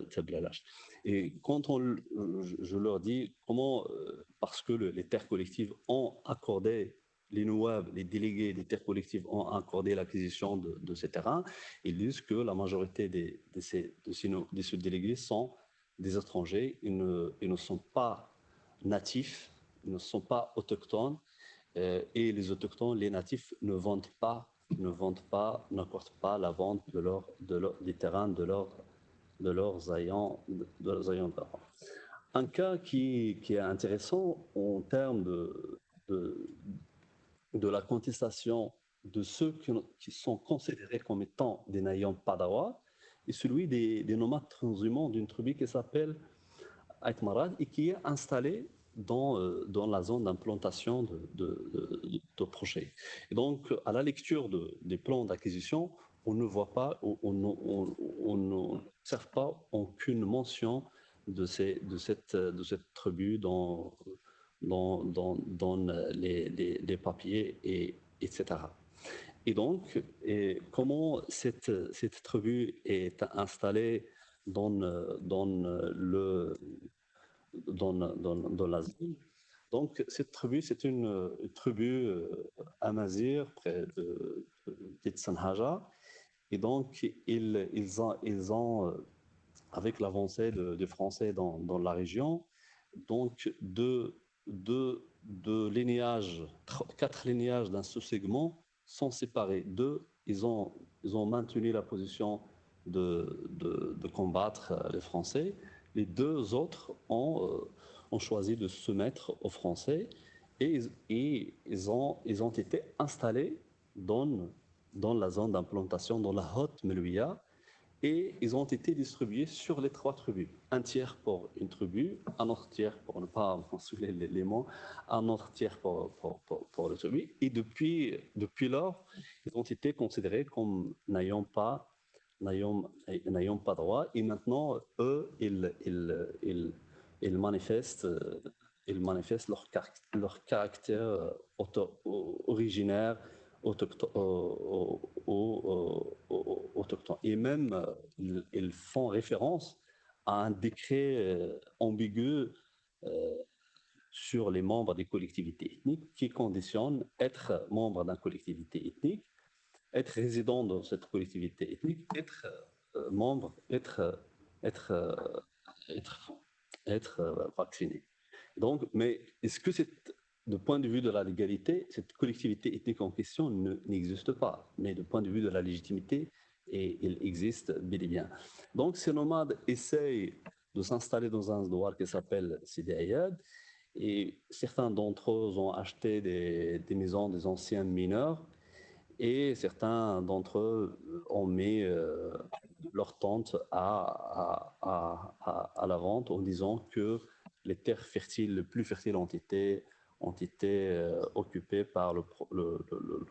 Tablalash. Et quand je leur dis comment, parce que les terres collectives ont accordé, les nouables, les délégués des terres collectives ont accordé l'acquisition de ces terrains, ils disent que la majorité de ces délégués sont des étrangers, ils ne sont pas natifs, ils ne sont pas autochtones, et les autochtones, les natifs n'accordent pas la vente des terrains de leurs ayants droit. Un cas qui est intéressant en termes de la contestation de ceux qui sont considérés comme étant des n'ayant pas droit est celui des nomades transhumants d'une tribu qui s'appelle Aït-Marad et qui est installée dans la zone d'implantation de projets. Et donc, à la lecture des plans d'acquisition, on ne voit pas, on n'observe pas aucune mention de cette tribu dans les papiers, etc. Et donc, comment cette tribu est installée dans la zone. Donc, cette tribu, c'est une tribu amazigh près de Sanhaja. Et donc, ils ont avec l'avancée des Français dans la région, donc quatre lignages d'un sous-segment sont séparés. Ils ont maintenu la position de combattre les Français. Les deux autres ont choisi de se mettre aux Français et ils ont été installés dans la zone d'implantation, dans la Haute Melouia. et ils ont été distribués sur les 3 tribus. Un tiers pour une tribu, un autre tiers, pour ne pas mentionner les mots, un autre tiers pour le tribu. Et depuis lors, ils ont été considérés comme n'ayant pas droit. Et maintenant, eux, ils manifestent, leur caractère originaire, autochtone. Et même, ils font référence à un décret ambigu euh, sur les membres des collectivités ethniques qui conditionne être membre d'une collectivité ethnique, être résident dans cette collectivité ethnique, être membre, être, être, vacciné. Donc, mais est-ce que de point de vue de la légalité, cette collectivité ethnique en question n'existe pas, mais de point de vue de la légitimité, il existe bel et bien. Donc, ces nomades essayent de s'installer dans un endroit qui s'appelle Sidi Ayad, et certains d'entre eux ont acheté des maisons des anciens mineurs, et certains d'entre eux ont mis leur tente à la vente en disant que les terres fertiles, les plus fertiles ont été occupées par le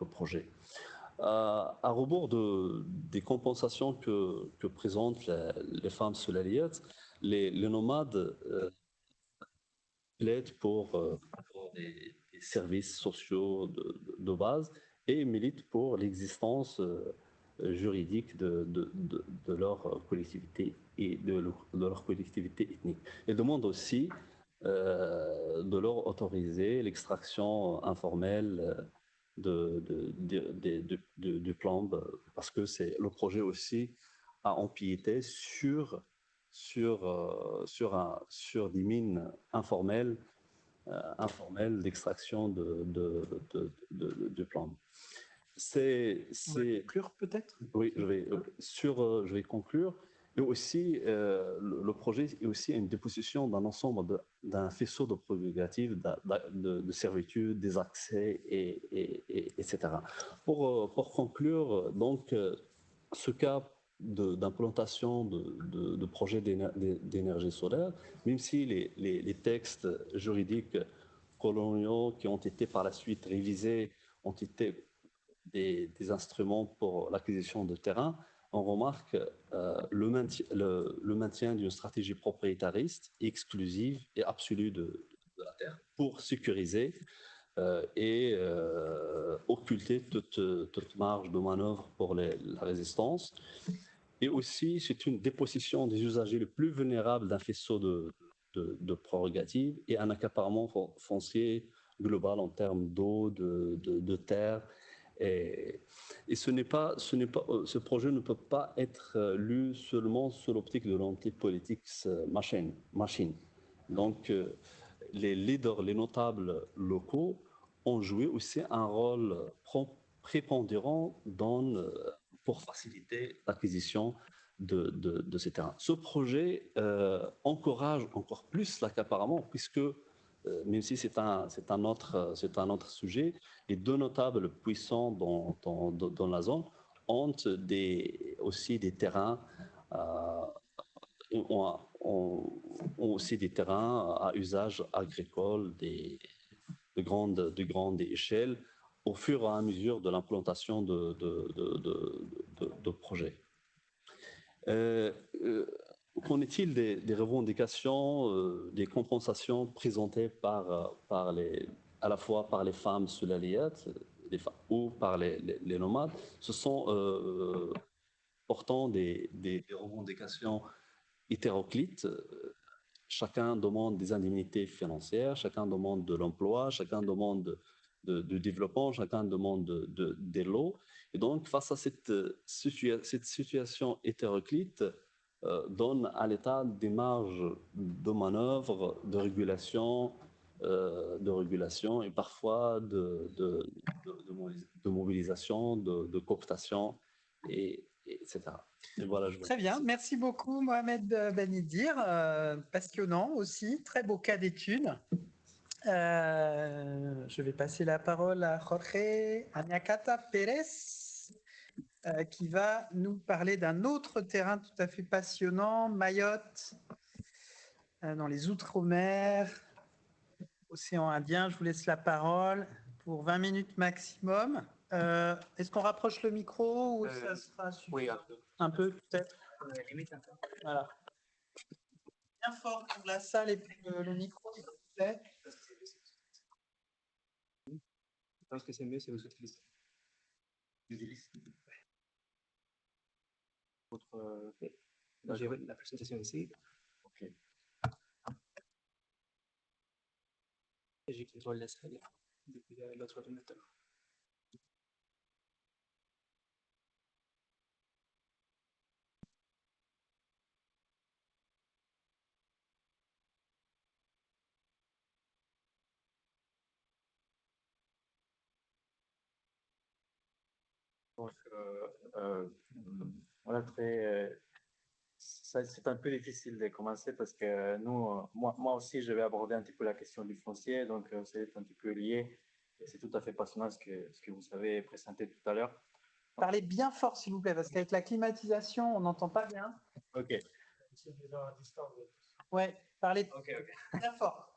projet. À rebours des compensations que présentent les femmes soulaliyettes, les nomades plaident pour des services sociaux de base et militent pour l'existence juridique de leur collectivité et de leur collectivité ethnique. Ils demandent aussi de leur autoriser l'extraction informelle de plomb, parce que le projet aussi a empiété sur des mines informelles d'extraction de plomb. C'est conclure peut-être. Oui, je vais conclure. Et aussi, le projet est aussi une déposition d'un ensemble d'un faisceau de prérogatives, de servitudes, des accès, etc. Pour conclure, donc, ce cas d'implantation de projets d'énergie solaire, même si les textes juridiques coloniaux qui ont été par la suite révisés ont été des instruments pour l'acquisition de terrain, on remarque le maintien d'une stratégie propriétariste, exclusive et absolue de la terre pour sécuriser et occulter toute marge de manœuvre pour la résistance. Et aussi, c'est une dépossession des usagers les plus vulnérables d'un faisceau de prérogatives et un accaparement foncier global en termes d'eau, de terre. Et ce projet ne peut pas être lu seulement sous l'optique de l'anti-politique machine. Donc, les leaders, les notables locaux ont joué aussi un rôle prépondérant pour faciliter l'acquisition de ces terrains. Ce projet encourage encore plus l'accaparement, puisque même si c'est un autre sujet, les 2 notables puissants dans la zone ont aussi des terrains, ont aussi des terrains à usage agricole de grande échelle au fur et à mesure de l'implantation de projets. Qu'en est-il des revendications, des compensations présentées à la fois par les femmes soulaliyettes ou par les nomades? Ce sont pourtant des revendications hétéroclites. Chacun demande des indemnités financières, chacun demande de l'emploi, chacun demande de développement, chacun demande des lots. Et donc, face à cette situation hétéroclite, donne à l'État des marges de manœuvre, de régulation et parfois de mobilisation, de cooptation, etc. Et voilà, Très bien, merci beaucoup Mohamed Benidir, passionnant aussi, très beau cas d'étude. Je vais passer la parole à Jorge Anyakata Pérez, qui va nous parler d'un autre terrain tout à fait passionnant, Mayotte, dans les Outre-mer, océan Indien. Je vous laisse la parole pour 20 minutes maximum. Est-ce qu'on rapproche le micro ou ça sera suffisant? Oui, Un peu peut-être. limite un peu. Voilà. Bien fort pour la salle et puis le micro, s'il vous plaît. Je pense que c'est mieux si vous utilisez votre. J'ai la présentation ici. Ok. Et je contrôle la salle depuis l'autre ordinateur. Donc, voilà, c'est un peu difficile de commencer parce que moi aussi, je vais aborder un petit peu la question du foncier, donc c'est un petit peu lié. Et c'est tout à fait passionnant ce que vous avez présenté tout à l'heure. Parlez bien fort, s'il vous plaît, parce qu'avec la climatisation, on n'entend pas bien. Ok. Ouais, parlez bien fort.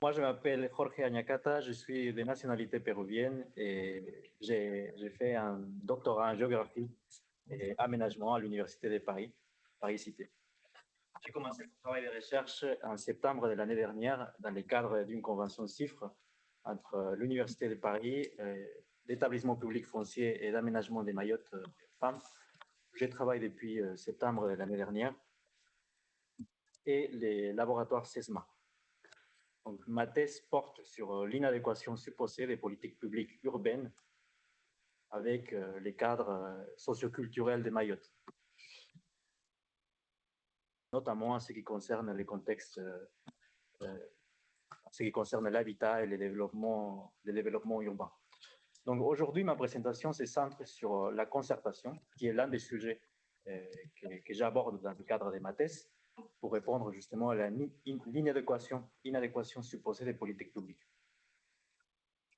Moi, je m'appelle Jorge Añacata, je suis de nationalité péruvienne et j'ai fait un doctorat en géographie et aménagement à l'Université de Paris, Paris-Cité. J'ai commencé mon travail de recherche en septembre de l'année dernière dans le cadre d'une convention CIFRE entre l'Université de Paris, l'Établissement public foncier et d'aménagement des Mayotte FAM. Je travaille depuis septembre de l'année dernière et les laboratoires CESMA. Donc, ma thèse porte sur l'inadéquation supposée des politiques publiques urbaines avec les cadres socioculturels de Mayotte, notamment en ce qui concerne les contextes, en ce qui concerne l'habitat et le développement urbain. Donc aujourd'hui, ma présentation se centre sur la concertation, qui est l'un des sujets que j'aborde dans le cadre de ma thèse, pour répondre justement à l'inadéquation supposée des politiques publiques.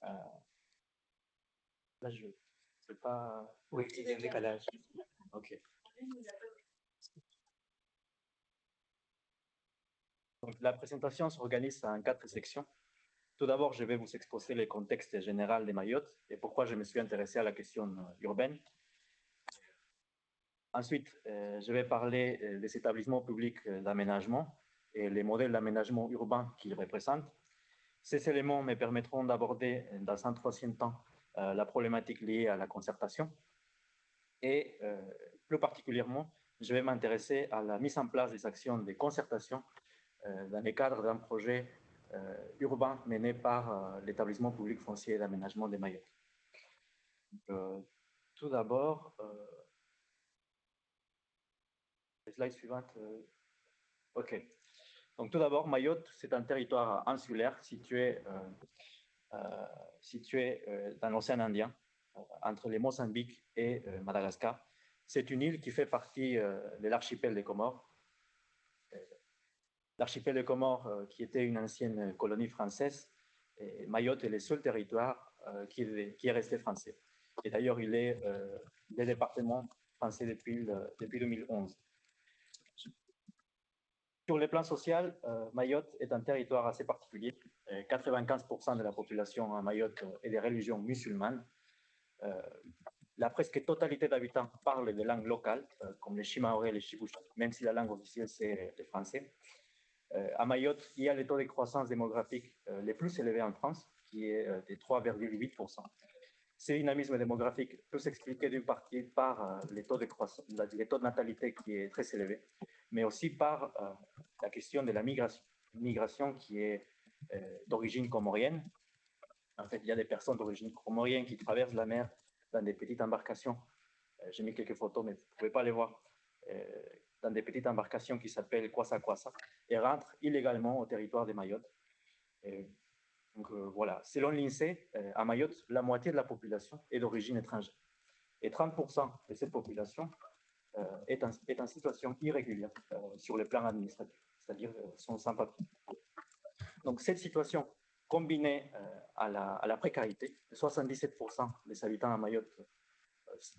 Là, je ne sais pas... Oui, il y a un décalage. Ok. Donc, la présentation s'organise en 4 sections. Tout d'abord, je vais vous exposer le contexte général de Mayotte et pourquoi je me suis intéressé à la question urbaine. Ensuite, je vais parler des établissements publics d'aménagement et les modèles d'aménagement urbain qu'ils représentent. Ces éléments me permettront d'aborder dans un troisième temps la problématique liée à la concertation. Et plus particulièrement, je vais m'intéresser à la mise en place des actions de concertation dans le cadre d'un projet urbain mené par l'établissement public foncier d'aménagement de Mayotte. Tout d'abord, slide suivante. OK. Donc tout d'abord, Mayotte, c'est un territoire insulaire situé dans l'océan Indien, entre les Mozambique et Madagascar. C'est une île qui fait partie de l'archipel des Comores. L'archipel des Comores, qui était une ancienne colonie française, et Mayotte est le seul territoire qui est resté français. Et d'ailleurs, il est le département français depuis 2011. Sur le plan social, Mayotte est un territoire assez particulier. 95% de la population à Mayotte est de religion musulmane. La presque totalité d'habitants parlent des langues locales, comme les Chimaoré et les Chiboucha, même si la langue officielle c'est le français. À Mayotte, il y a le taux de croissance démographique le plus élevé en France, qui est de 3,8%. Ce dynamisme démographique peut s'expliquer d'une partie par le taux de natalité qui est très élevé, mais aussi par la question de la migration qui est d'origine comorienne. En fait, il y a des personnes d'origine comorienne qui traversent la mer dans des petites embarcations. J'ai mis quelques photos, mais vous ne pouvez pas les voir. Dans des petites embarcations qui s'appellent Kwassa Kwassa et rentrent illégalement au territoire de Mayotte. Donc voilà, selon l'INSEE, à Mayotte, la moitié de la population est d'origine étrangère. Et 30% de cette population est en situation irrégulière sur le plan administratif, c'est-à-dire sont sans papier. Donc cette situation, combinée à la précarité, 77% des habitants à Mayotte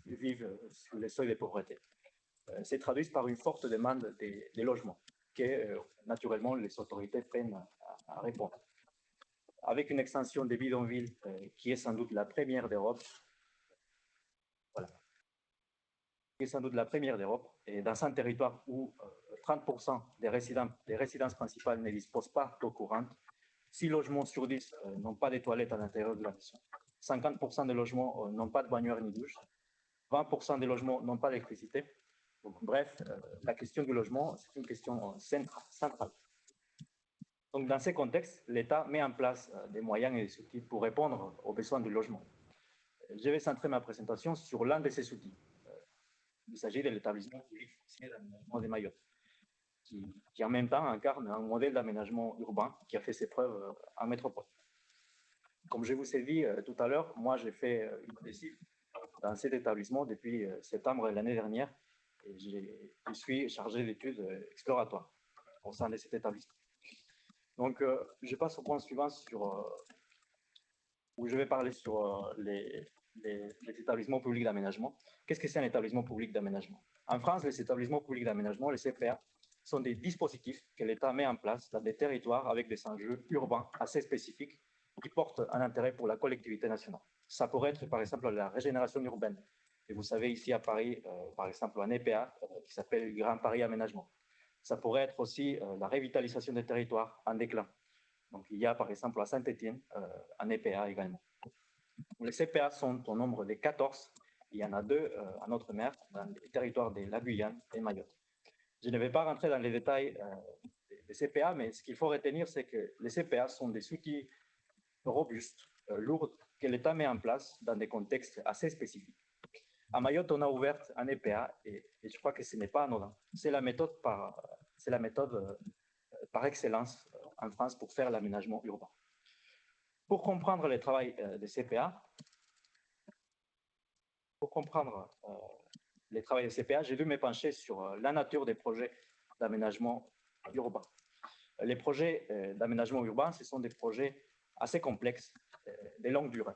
vivent sous les seuils de pauvreté. Se traduisent par une forte demande des logements que, naturellement, les autorités peinent à répondre. Avec une extension des bidonvilles qui est sans doute la première d'Europe, qui est sans doute la première d'Europe, et dans un territoire où 30% des résidences principales ne disposent pas d'eau courante, 6 logements sur 10 n'ont pas de toilettes à l'intérieur de la maison, 50% des logements n'ont pas de baignoire ni douche, 20% des logements n'ont pas d'électricité. Donc, bref, la question du logement, c'est une question centrale. Donc, dans ces contextes, l'État met en place des moyens et des outils pour répondre aux besoins du logement. Je vais centrer ma présentation sur l'un de ces outils. Il s'agit de l'établissement public foncier d'aménagement de Mayotte, qui en même temps incarne un modèle d'aménagement urbain qui a fait ses preuves en métropole. Comme je vous ai dit tout à l'heure, moi j'ai fait une thèse dans cet établissement depuis septembre de l'année dernière et je suis chargé d'études exploratoires au sein de cet établissement. Donc je passe au point suivant où je vais parler sur les établissements publics d'aménagement. Qu'est-ce que c'est un établissement public d'aménagement? En France, les établissements publics d'aménagement, les CPA, sont des dispositifs que l'État met en place dans des territoires avec des enjeux urbains assez spécifiques qui portent un intérêt pour la collectivité nationale. Ça pourrait être, par exemple, la régénération urbaine. Et vous savez, ici à Paris, par exemple, un EPA qui s'appelle Grand Paris Aménagement. Ça pourrait être aussi la revitalisation des territoires en déclin. Donc, il y a, par exemple, à Saint-Étienne, un EPA également. Les CPA sont au nombre de 14. Il y en a 2 en Outre-mer, dans les territoires de la Guyane et Mayotte. Je ne vais pas rentrer dans les détails des CPA, mais ce qu'il faut retenir, c'est que les CPA sont des outils robustes, lourds, que l'État met en place dans des contextes assez spécifiques. À Mayotte, on a ouvert un EPA et je crois que ce n'est pas anodin. C'est la méthode par excellence en France pour faire l'aménagement urbain. Pour comprendre le travail des CPA, j'ai dû me pencher sur la nature des projets d'aménagement urbain. Les projets d'aménagement urbain, ce sont des projets assez complexes, de longue durée.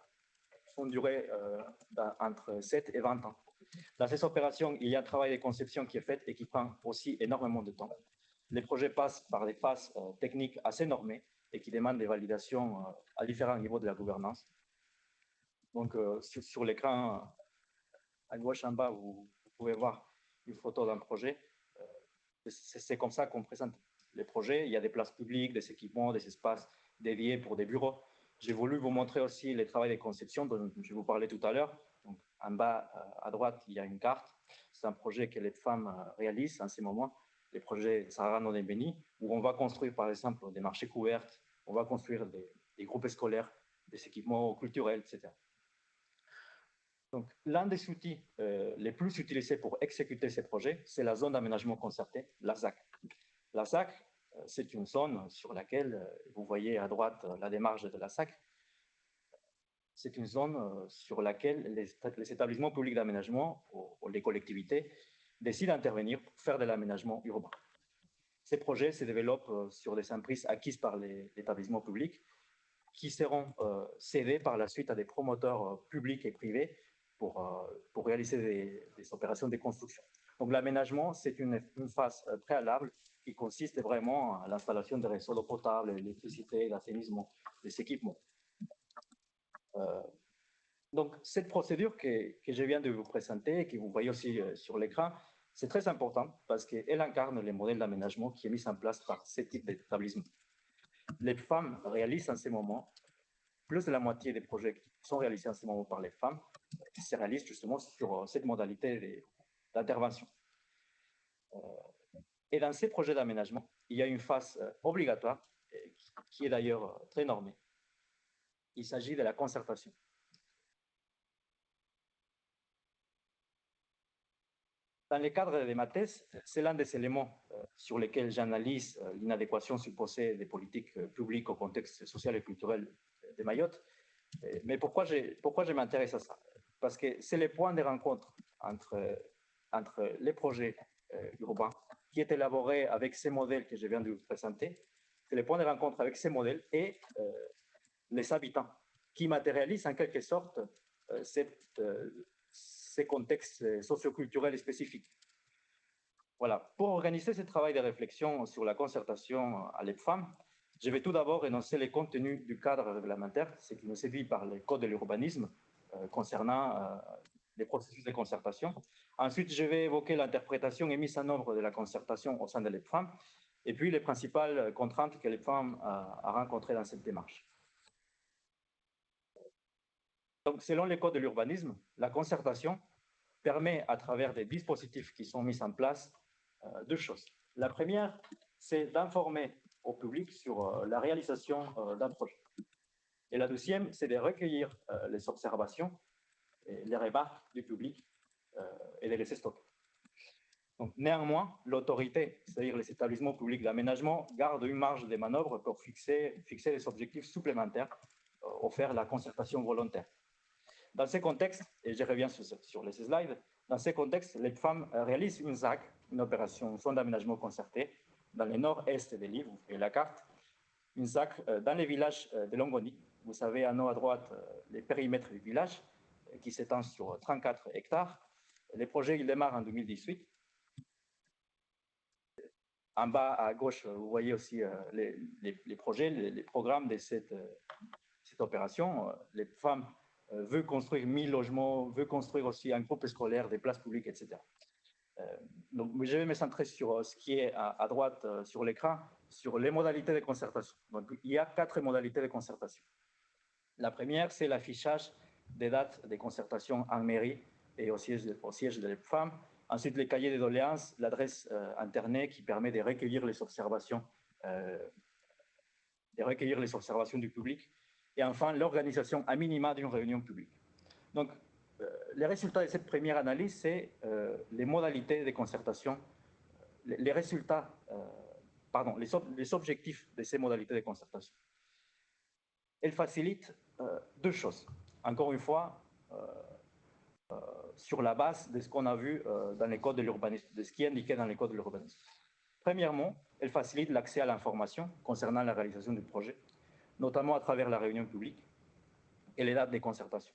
Ils sont durés entre 7 et 20 ans. Dans ces opérations, il y a un travail de conception qui est fait et qui prend aussi énormément de temps. Les projets passent par des phases techniques assez normées et qui demandent des validations à différents niveaux de la gouvernance. Donc, sur l'écran à gauche en bas, vous pouvez voir une photo d'un projet. C'est comme ça qu'on présente les projets. Il y a des places publiques, des équipements, des espaces dédiés pour des bureaux. J'ai voulu vous montrer aussi les travaux de conception dont je vous parlais tout à l'heure. Donc, en bas à droite, il y a une carte. C'est un projet que les femmes réalisent en ce moment, les projets Sahara non béni, où on va construire par exemple des marchés couverts, on va construire des groupes scolaires, des équipements culturels, etc. Donc, l'un des outils les plus utilisés pour exécuter ces projets, c'est la zone d'aménagement concerté, la ZAC. La ZAC, c'est une zone sur laquelle, vous voyez à droite la démarche de la ZAC, c'est une zone sur laquelle les établissements publics d'aménagement ou les collectivités décident d'intervenir pour faire de l'aménagement urbain. Ces projets se développent sur des emprises acquises par les établissements publics qui seront cédés par la suite à des promoteurs publics et privés pour réaliser des opérations de construction. Donc l'aménagement, c'est une phase préalable qui consiste vraiment à l'installation de réseaux d'eau potable, l'électricité, l'assainissement, des équipements. Donc cette procédure que je viens de vous présenter et que vous voyez aussi sur l'écran, c'est très important parce qu'elle incarne le modèle d'aménagement qui est mis en place par ce type d'établissement. Les femmes réalisent en ce moment, plus de la moitié des projets qui sont réalisés en ce moment par les femmes, qui se réalisent justement sur cette modalité d'intervention. Et dans ces projets d'aménagement, il y a une phase obligatoire qui est d'ailleurs très normée. Il s'agit de la concertation. Dans le cadre de ma thèse, c'est l'un des éléments sur lesquels j'analyse l'inadéquation supposée des politiques publiques au contexte social et culturel de Mayotte. Mais pourquoi je m'intéresse à ça? Parce que c'est le point de rencontre entre les projets urbains qui est élaboré avec ces modèles que je viens de vous présenter. C'est le point de rencontre avec ces modèles et les habitants qui matérialisent en quelque sorte ces contextes socioculturels spécifiques. Voilà. Pour organiser ce travail de réflexion sur la concertation à l'EPFAM, je vais tout d'abord énoncer les contenus du cadre réglementaire, ce qui nous séduit par les codes de l'urbanisme concernant les processus de concertation. Ensuite, je vais évoquer l'interprétation et mise en œuvre de la concertation au sein de l'EPFAM, et puis les principales contraintes que l'EPFAM a rencontrées dans cette démarche. Donc, selon les codes de l'urbanisme, la concertation permet, à travers des dispositifs qui sont mis en place, deux choses. La première, c'est d'informer au public sur la réalisation d'un projet. Et la deuxième, c'est de recueillir les observations et les remarques du public et de les stocker. Donc, néanmoins, l'autorité, c'est-à-dire les établissements publics d'aménagement, garde une marge de manœuvre pour fixer les objectifs supplémentaires offerts à la concertation volontaire. Dans ces contextes, et je reviens sur les slides, dans ces contextes, l'EPFAM réalise une ZAC, une opération zone d'aménagement concerté, dans le nord-est des livres, vous voyez la carte, une ZAC dans les villages de Longoni. Vous savez, en haut à droite, les périmètres du village, qui s'étend sur 34 hectares. Les projets, ils démarrent en 2018. En bas à gauche, vous voyez aussi les projets, les programmes de cette opération. Les femmes veulent construire 1000 logements, veulent construire aussi un groupe scolaire, des places publiques, etc. Donc, je vais me centrer sur ce qui est à droite sur l'écran, sur les modalités de concertation. Donc, il y a 4 modalités de concertation. La première, c'est l'affichage des dates de concertation en mairie et au siège de l'EPFAM. Ensuite, les cahiers de doléances, l'adresse Internet qui permet de recueillir les observations du public. Et enfin, l'organisation à minima d'une réunion publique. Donc, les résultats de cette première analyse, c'est les modalités de concertation, les objectifs de ces modalités de concertation. Elles facilitent deux choses. Encore une fois, sur la base de ce qu'on a vu dans les codes de l'urbanisme, de ce qui est indiqué dans les codes de l'urbanisme. Premièrement, elle facilite l'accès à l'information concernant la réalisation du projet, notamment à travers la réunion publique et les dates de concertation.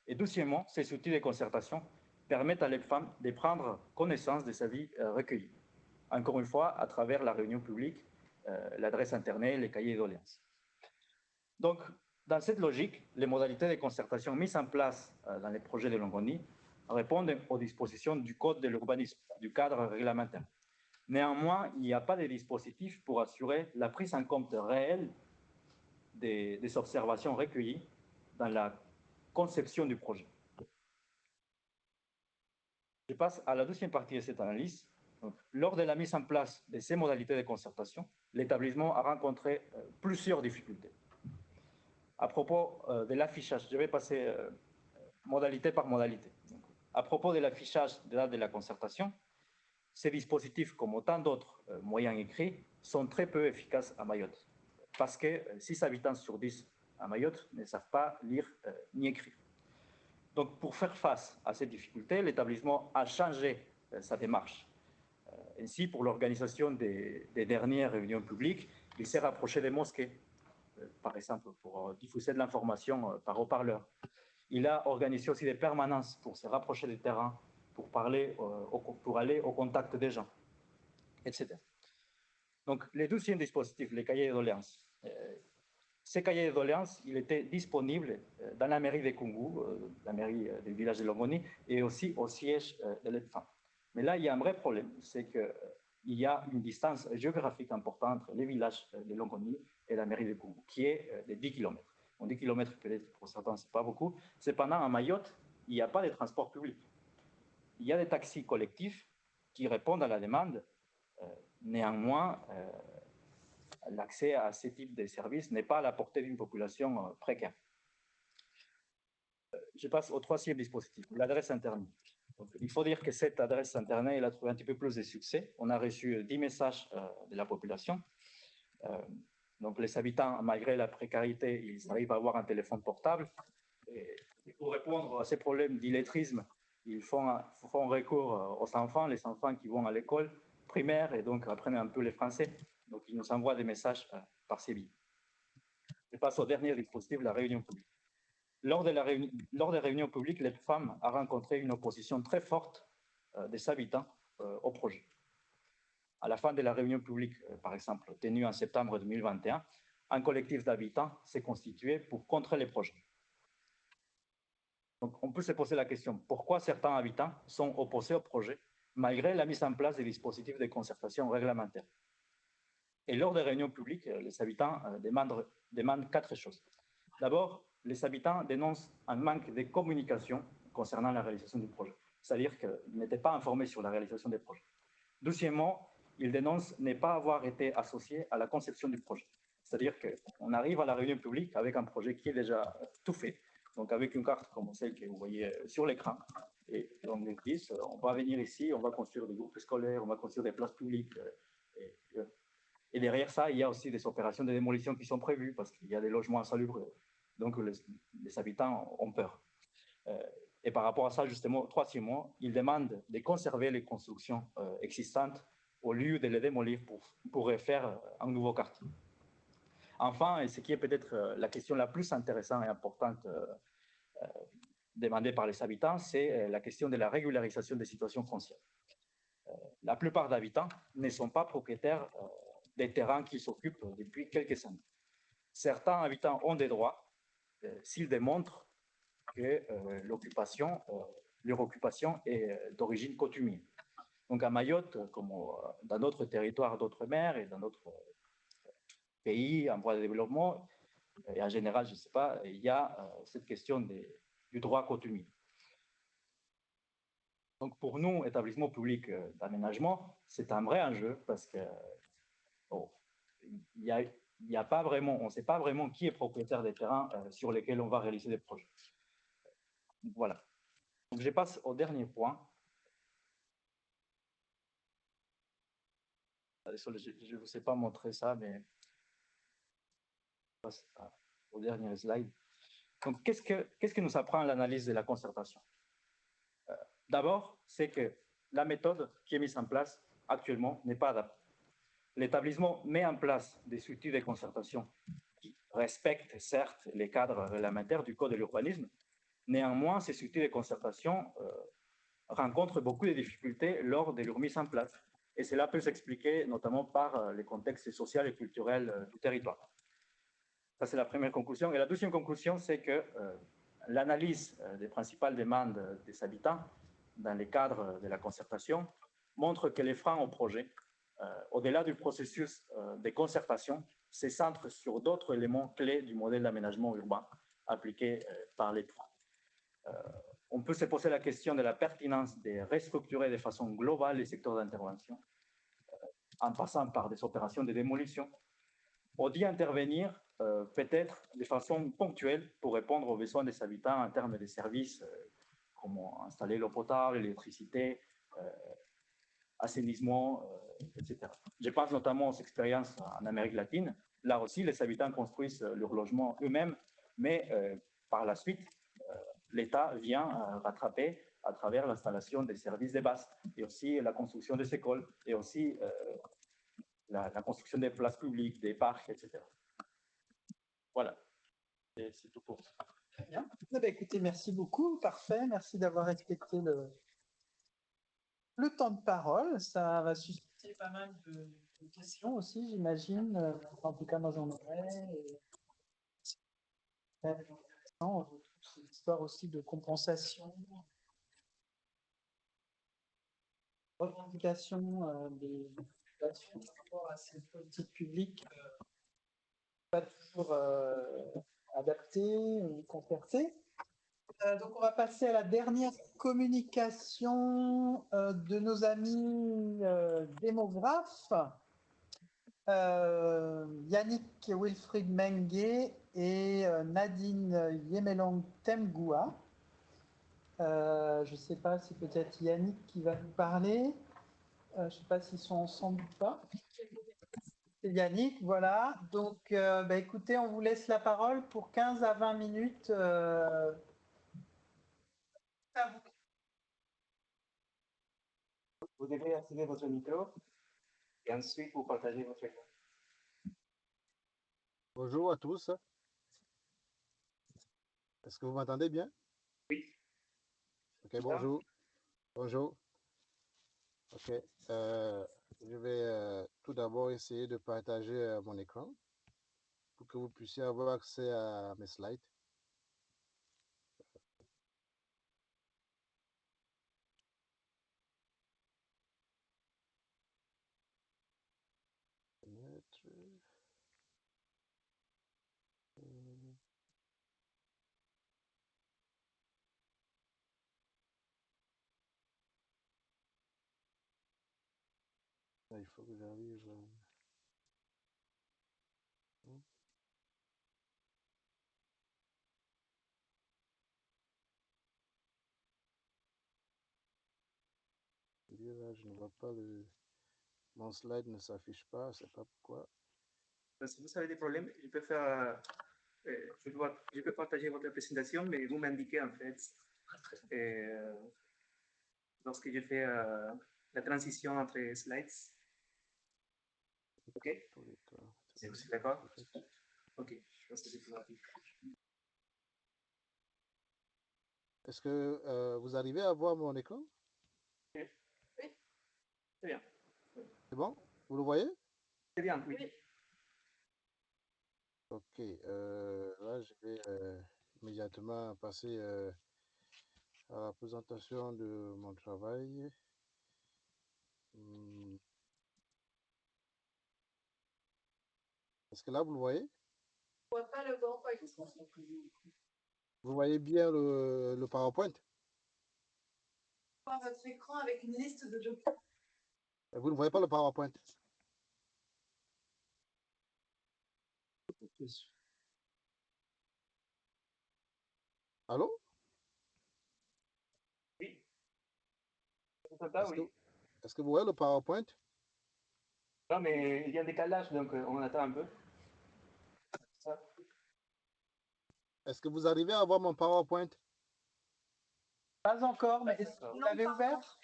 Et deuxièmement, ces outils de concertation permettent à l'EPFAM de prendre connaissance des avis recueillis, encore une fois, à travers la réunion publique, l'adresse Internet, les cahiers de doléances. Donc, dans cette logique, les modalités de concertation mises en place dans les projets de Longoni répondent aux dispositions du Code de l'urbanisme, du cadre réglementaire. Néanmoins, il n'y a pas de dispositif pour assurer la prise en compte réelle des observations recueillies dans la conception du projet. Je passe à la deuxième partie de cette analyse. Donc, lors de la mise en place de ces modalités de concertation, l'établissement a rencontré plusieurs difficultés. À propos de l'affichage, je vais passer modalité par modalité. Donc, à propos de l'affichage des dates de la concertation, ces dispositifs, comme autant d'autres moyens écrits, sont très peu efficaces à Mayotte, parce que 6 habitants sur 10 à Mayotte ne savent pas lire ni écrire. Donc, pour faire face à ces difficultés, l'établissement a changé sa démarche. Ainsi, pour l'organisation des dernières réunions publiques, il s'est rapproché des mosquées, par exemple, pour diffuser de l'information par haut-parleur. Il a organisé aussi des permanences pour se rapprocher des terrains, pour aller au contact des gens, etc. Donc, le deuxième dispositif, les cahiers de doléances. Ces cahiers de doléances, il était disponible dans la mairie de Koungou, la mairie du village de Longoni, et aussi au siège de l'EPFAM. Mais là, il y a un vrai problème, c'est qu'il y a une distance géographique importante entre les villages de Longoni et la mairie de Koungou, qui est de 10 km. Bon, 10 km, peut-être pour certains, ce n'est pas beaucoup. Cependant, à Mayotte, il n'y a pas de transport public. Il y a des taxis collectifs qui répondent à la demande. Néanmoins, l'accès à ce type de services n'est pas à la portée d'une population précaire. Je passe au troisième dispositif, l'adresse Internet. Donc, il faut dire que cette adresse Internet, elle a trouvé un petit peu plus de succès. On a reçu 10 messages de la population. Donc, les habitants, malgré la précarité, ils arrivent à avoir un téléphone portable. Et pour répondre à ces problèmes d'illettrisme, ils font recours aux enfants, les enfants qui vont à l'école primaire et donc apprennent un peu le français. Donc, ils nous envoient des messages par ces biais. Je passe au dernier dispositif, la réunion publique. Lors des réunions publiques, les femmes ont rencontré une opposition très forte des habitants au projet. À la fin de la réunion publique, par exemple, tenue en septembre 2021, un collectif d'habitants s'est constitué pour contrer les projets. Donc, on peut se poser la question, pourquoi certains habitants sont opposés au projet malgré la mise en place des dispositifs de concertation réglementaire? Et lors des réunions publiques, les habitants demandent 4 choses. D'abord, les habitants dénoncent un manque de communication concernant la réalisation du projet, c'est-à-dire qu'ils n'étaient pas informés sur la réalisation des projets. Deuxièmement, ils dénoncent ne pas avoir été associés à la conception du projet, c'est-à-dire qu'on arrive à la réunion publique avec un projet qui est déjà tout fait, donc avec une carte comme celle que vous voyez sur l'écran, et on nous dit, on va venir ici, on va construire des groupes scolaires, on va construire des places publiques, et derrière ça, il y a aussi des opérations de démolition qui sont prévues parce qu'il y a des logements insalubres. Donc, les habitants ont peur. Et par rapport à ça, justement, troisièmement, ils demandent de conserver les constructions existantes au lieu de les démolir pour refaire un nouveau quartier. Enfin, et ce qui est peut-être la question la plus intéressante et importante demandée par les habitants, c'est la question de la régularisation des situations foncières. La plupart des habitants ne sont pas propriétaires des terrains qu'ils s'occupent depuis quelques années. Certains habitants ont des droits s'ils démontrent que leur occupation est d'origine coutumière. Donc à Mayotte, comme dans d'autres territoires d'outre-mer et dans d'autres pays en voie de développement, et en général, je ne sais pas, il y a cette question du droit coutumier. Donc pour nous, établissement public d'aménagement, c'est un vrai enjeu parce que il y a pas vraiment, on ne sait pas vraiment qui est propriétaire des terrains sur lesquels on va réaliser des projets. Voilà. Donc je passe au dernier point. Désolé, je ne vous ai pas montré ça, mais je passe au dernier slide. Donc qu'est-ce que nous apprend l'analyse de la concertation? D'abord, c'est que la méthode qui est mise en place actuellement n'est pas adaptée. L'établissement met en place des outils de concertation qui respectent certes les cadres réglementaires du Code de l'urbanisme. Néanmoins, ces outils de concertation rencontrent beaucoup de difficultés lors de leur mise en place. Et cela peut s'expliquer notamment par les contextes sociaux et culturels du territoire. Ça, c'est la première conclusion. Et la deuxième conclusion, c'est que l'analyse des principales demandes des habitants dans les cadres de la concertation montre que les freins au projet, au-delà du processus de concertation, se centrent sur d'autres éléments clés du modèle d'aménagement urbain appliqué par l'État. On peut se poser la question de la pertinence de restructurer de façon globale les secteurs d'intervention, en passant par des opérations de démolition, ou d'y intervenir peut-être de façon ponctuelle pour répondre aux besoins des habitants en termes de services comme installer l'eau potable, l'électricité, assainissement, etc. Je pense notamment aux expériences en Amérique latine. Là aussi, les habitants construisent leur logement eux-mêmes, mais par la suite, l'État vient rattraper à travers l'installation des services de base et aussi la construction des écoles et aussi la construction des places publiques, des parcs, etc. Voilà. Et c'est tout pour ça. Très bien. Eh bien, écoutez, merci beaucoup. Parfait. Merci d'avoir respecté le temps de parole. Ça va susciter pas mal de questions aussi, j'imagine. En tout cas, moi, j'en aurais. C'est très intéressant. C'est l'histoire aussi de compensation, revendication des populations par rapport à ces politiques publiques pas toujours adaptées ou concertées. Donc, on va passer à la dernière communication de nos amis démographes, Yannick Wilfried Mengue et Nadine Yemelang Temgoua. Je ne sais pas si peut-être Yannick qui va nous parler. Je ne sais pas s'ils sont ensemble ou pas. C'est Yannick, voilà. Donc, écoutez, on vous laisse la parole pour 15 à 20 minutes. Vous devez activer votre micro et ensuite vous partagez votre écran. Bonjour à tous. Est-ce que vous m'entendez bien? Oui. Ok, bonjour. Bonjour. Ok. Je vais tout d'abord essayer de partager mon écran pour que vous puissiez avoir accès à mes slides. Il faut que j'arrive. Là, je ne vois pas le. Mon slide ne s'affiche pas, je ne sais pas pourquoi. Si vous avez des problèmes, je peux partager votre présentation, mais vous m'indiquez en fait lorsque je fais la transition entre slides. Ok? Si vous êtes d'accord? Ok, je pense que c'est plus rapide. Est-ce que vous arrivez à voir mon écran? Oui, c'est bien. C'est bon? Vous le voyez? C'est bien, oui. Ok, là je vais immédiatement passer à la présentation de mon travail. Est-ce que là vous le voyez? Je ne vois pas le PowerPoint. Vous voyez bien le PowerPoint? Voir votre écran avec une liste de documents. Vous ne voyez pas le PowerPoint? Allô? Oui. Oui. Est-ce que vous voyez le PowerPoint? Non, mais il y a un décalage, donc on attend un peu. Ça. Est-ce que vous arrivez à voir mon PowerPoint? Pas encore, mais est-ce que vous l'avez ouvert?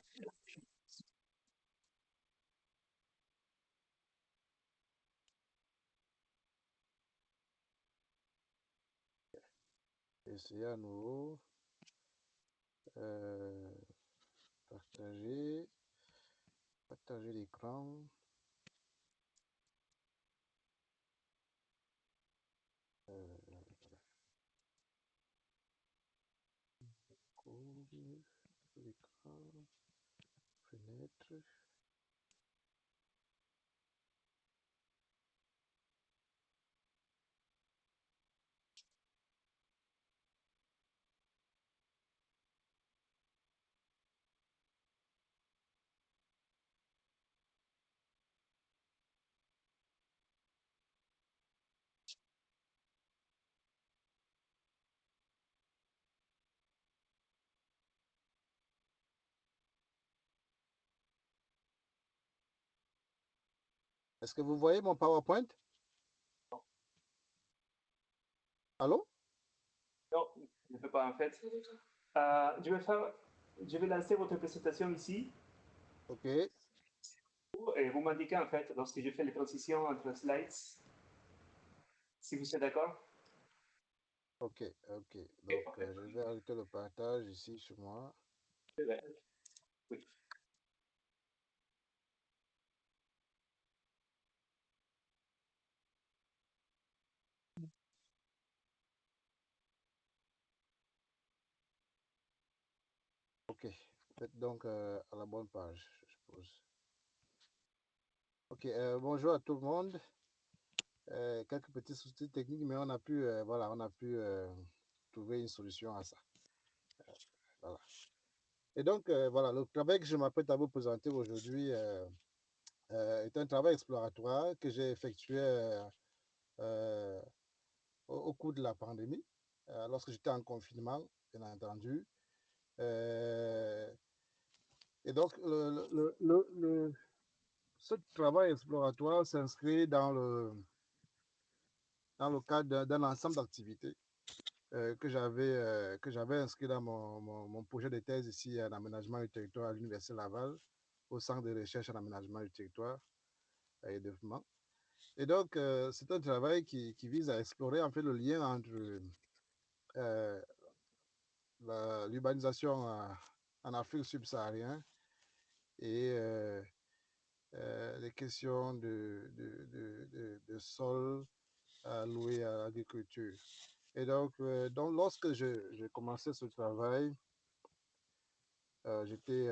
Essayez à nouveau. Partager. Partager l'écran. L'écran. Fenêtre. Est-ce que vous voyez mon PowerPoint? Allô? Non, je ne peux pas en fait. Je vais lancer votre présentation ici. Ok. Et vous m'indiquez en fait lorsque je fais les transitions entre slides, si vous êtes d'accord. Ok, ok. Donc, je vais arrêter le partage ici chez moi. Oui. Ok, vous êtes donc à la bonne page, je suppose. Ok, bonjour à tout le monde. Quelques petits soucis techniques, mais on a pu, voilà, on a pu trouver une solution à ça. Voilà. Et donc, voilà, le travail que je m'apprête à vous présenter aujourd'hui est un travail exploratoire que j'ai effectué au cours de la pandémie, lorsque j'étais en confinement, bien entendu. Et donc, ce travail exploratoire s'inscrit dans le cadre d'un ensemble d'activités que j'avais inscrit dans mon projet de thèse ici en aménagement du territoire à l'Université Laval, au Centre de recherche en aménagement du territoire et développement. Et donc, c'est un travail qui vise à explorer en fait le lien entre l'urbanisation en Afrique subsaharienne et les questions de sol alloués à l'agriculture. Et donc lorsque j'ai commencé ce travail, j'étais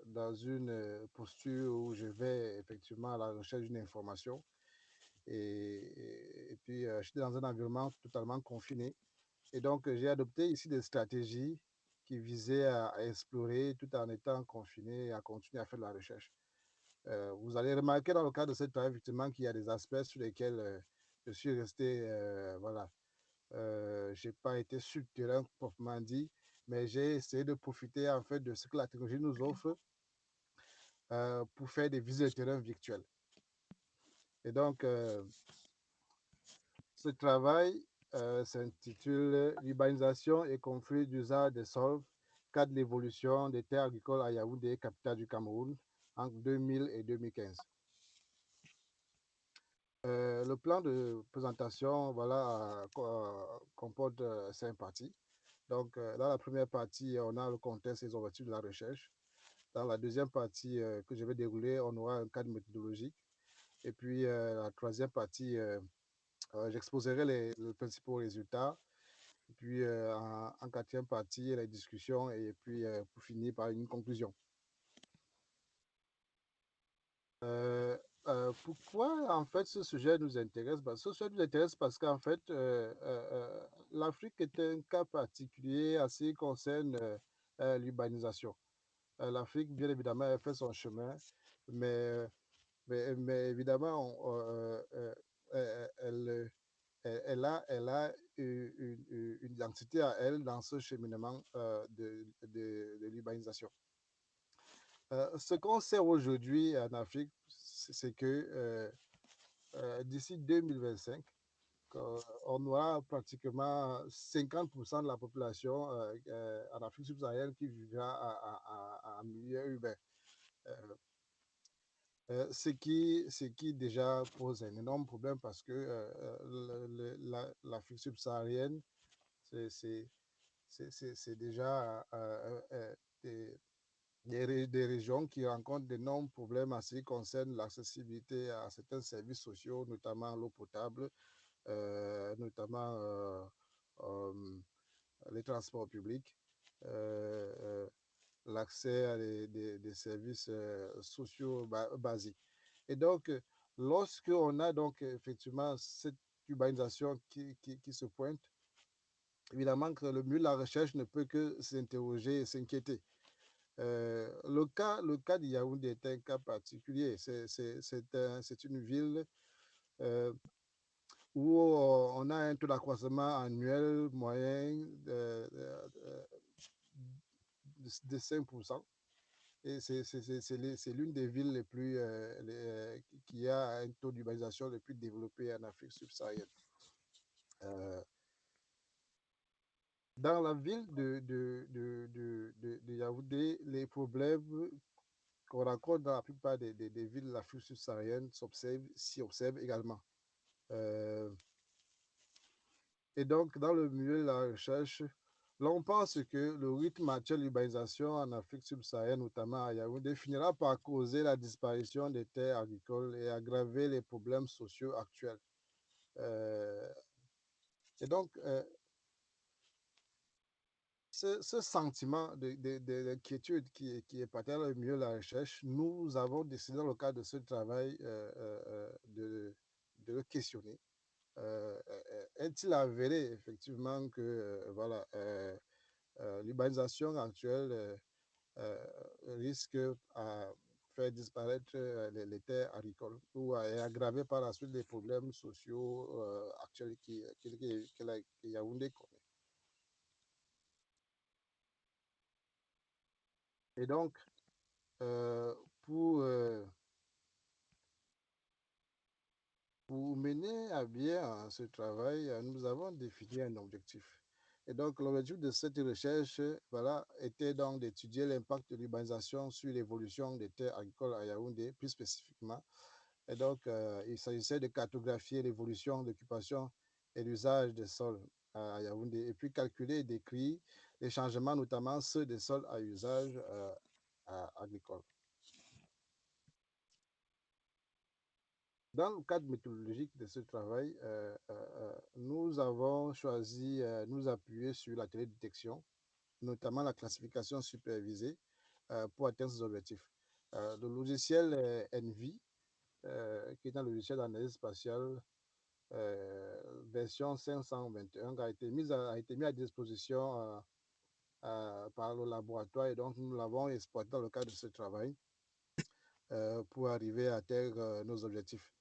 dans une posture où je vais effectivement à la recherche d'une information. Et puis, j'étais dans un environnement totalement confiné. Et donc, j'ai adopté ici des stratégies qui visaient à explorer tout en étant confiné et à continuer à faire de la recherche. Vous allez remarquer dans le cadre de cette travail, effectivement, qu'il y a des aspects sur lesquels je suis resté, voilà, je n'ai pas été sur le terrain proprement dit, mais j'ai essayé de profiter en fait de ce que la technologie nous offre pour faire des visites de terrain virtuelles. Et donc, ce travail s'intitule L'urbanisation et conflits d'usage des sols, cadre de l'évolution des terres agricoles à Yaoundé, capitale du Cameroun, entre 2000 et 2015. Le plan de présentation voilà, comporte 5 parties. Donc, dans la première partie, on a le contexte et les objectifs de la recherche. Dans la deuxième partie que je vais dérouler, on aura un cadre méthodologique. Et puis, la troisième partie, j'exposerai les principaux résultats. Et puis, en quatrième partie, la discussion. Et puis, pour finir par une conclusion. Pourquoi, en fait, ce sujet nous intéresse? Ce sujet nous intéresse parce qu'en fait, l'Afrique est un cas particulier en ce qui concerne l'urbanisation. L'Afrique, bien évidemment, elle fait son chemin, mais, mais évidemment, elle a une identité à elle dans ce cheminement de l'urbanisation. Ce qu'on sait aujourd'hui en Afrique, c'est que d'ici 2025, on aura pratiquement 50% de la population en Afrique subsaharienne qui vivra en milieu urbain. Ce qui déjà pose un énorme problème parce que l'Afrique subsaharienne, c'est déjà des régions qui rencontrent d'énormes problèmes en ce qui concerne l'accessibilité à certains services sociaux, notamment l'eau potable, notamment les transports publics, l'accès à des services sociaux basiques. Et donc, lorsqu'on a donc effectivement cette urbanisation qui se pointe, évidemment que le milieu de la recherche ne peut que s'interroger et s'inquiéter. Le cas de Yaoundé est un cas particulier. C'est une ville où on a un taux d'accroissement annuel moyen de 5%. Et c'est l'une des villes les plus qui a un taux d'urbanisation le plus développé en Afrique subsaharienne. Dans la ville de Yaoundé, les problèmes qu'on rencontre dans la plupart des villes de l'Afrique subsaharienne s'y observent également. Et donc, dans le milieu de la recherche, l'on pense que le rythme actuel d'urbanisation en Afrique subsaharienne, notamment à Yaoundé, finira par causer la disparition des terres agricoles et aggraver les problèmes sociaux actuels. Et donc, ce sentiment d'inquiétude qui est partagé dans le milieu de la recherche, nous avons décidé dans le cadre de ce travail de le questionner. Est-il avéré effectivement que voilà, l'urbanisation actuelle risque à faire disparaître les terres agricoles ou à aggraver par la suite les problèmes sociaux actuels que Yaoundé connaît? Et donc, pour mener à bien ce travail, nous avons défini un objectif. Et donc, l'objectif de cette recherche voilà, était donc d'étudier l'impact de l'urbanisation sur l'évolution des terres agricoles à Yaoundé, plus spécifiquement. Et donc, il s'agissait de cartographier l'évolution, l'occupation et l'usage des sols à Yaoundé, et puis calculer et décrire les changements, notamment ceux des sols à usage agricole. Dans le cadre méthodologique de ce travail, nous avons choisi nous appuyer sur la télédétection, notamment la classification supervisée pour atteindre ces objectifs. Le logiciel ENVI, qui est un logiciel d'analyse spatiale version 521, a été mis à disposition par le laboratoire et donc nous l'avons exploité dans le cadre de ce travail pour arriver à atteindre nos objectifs.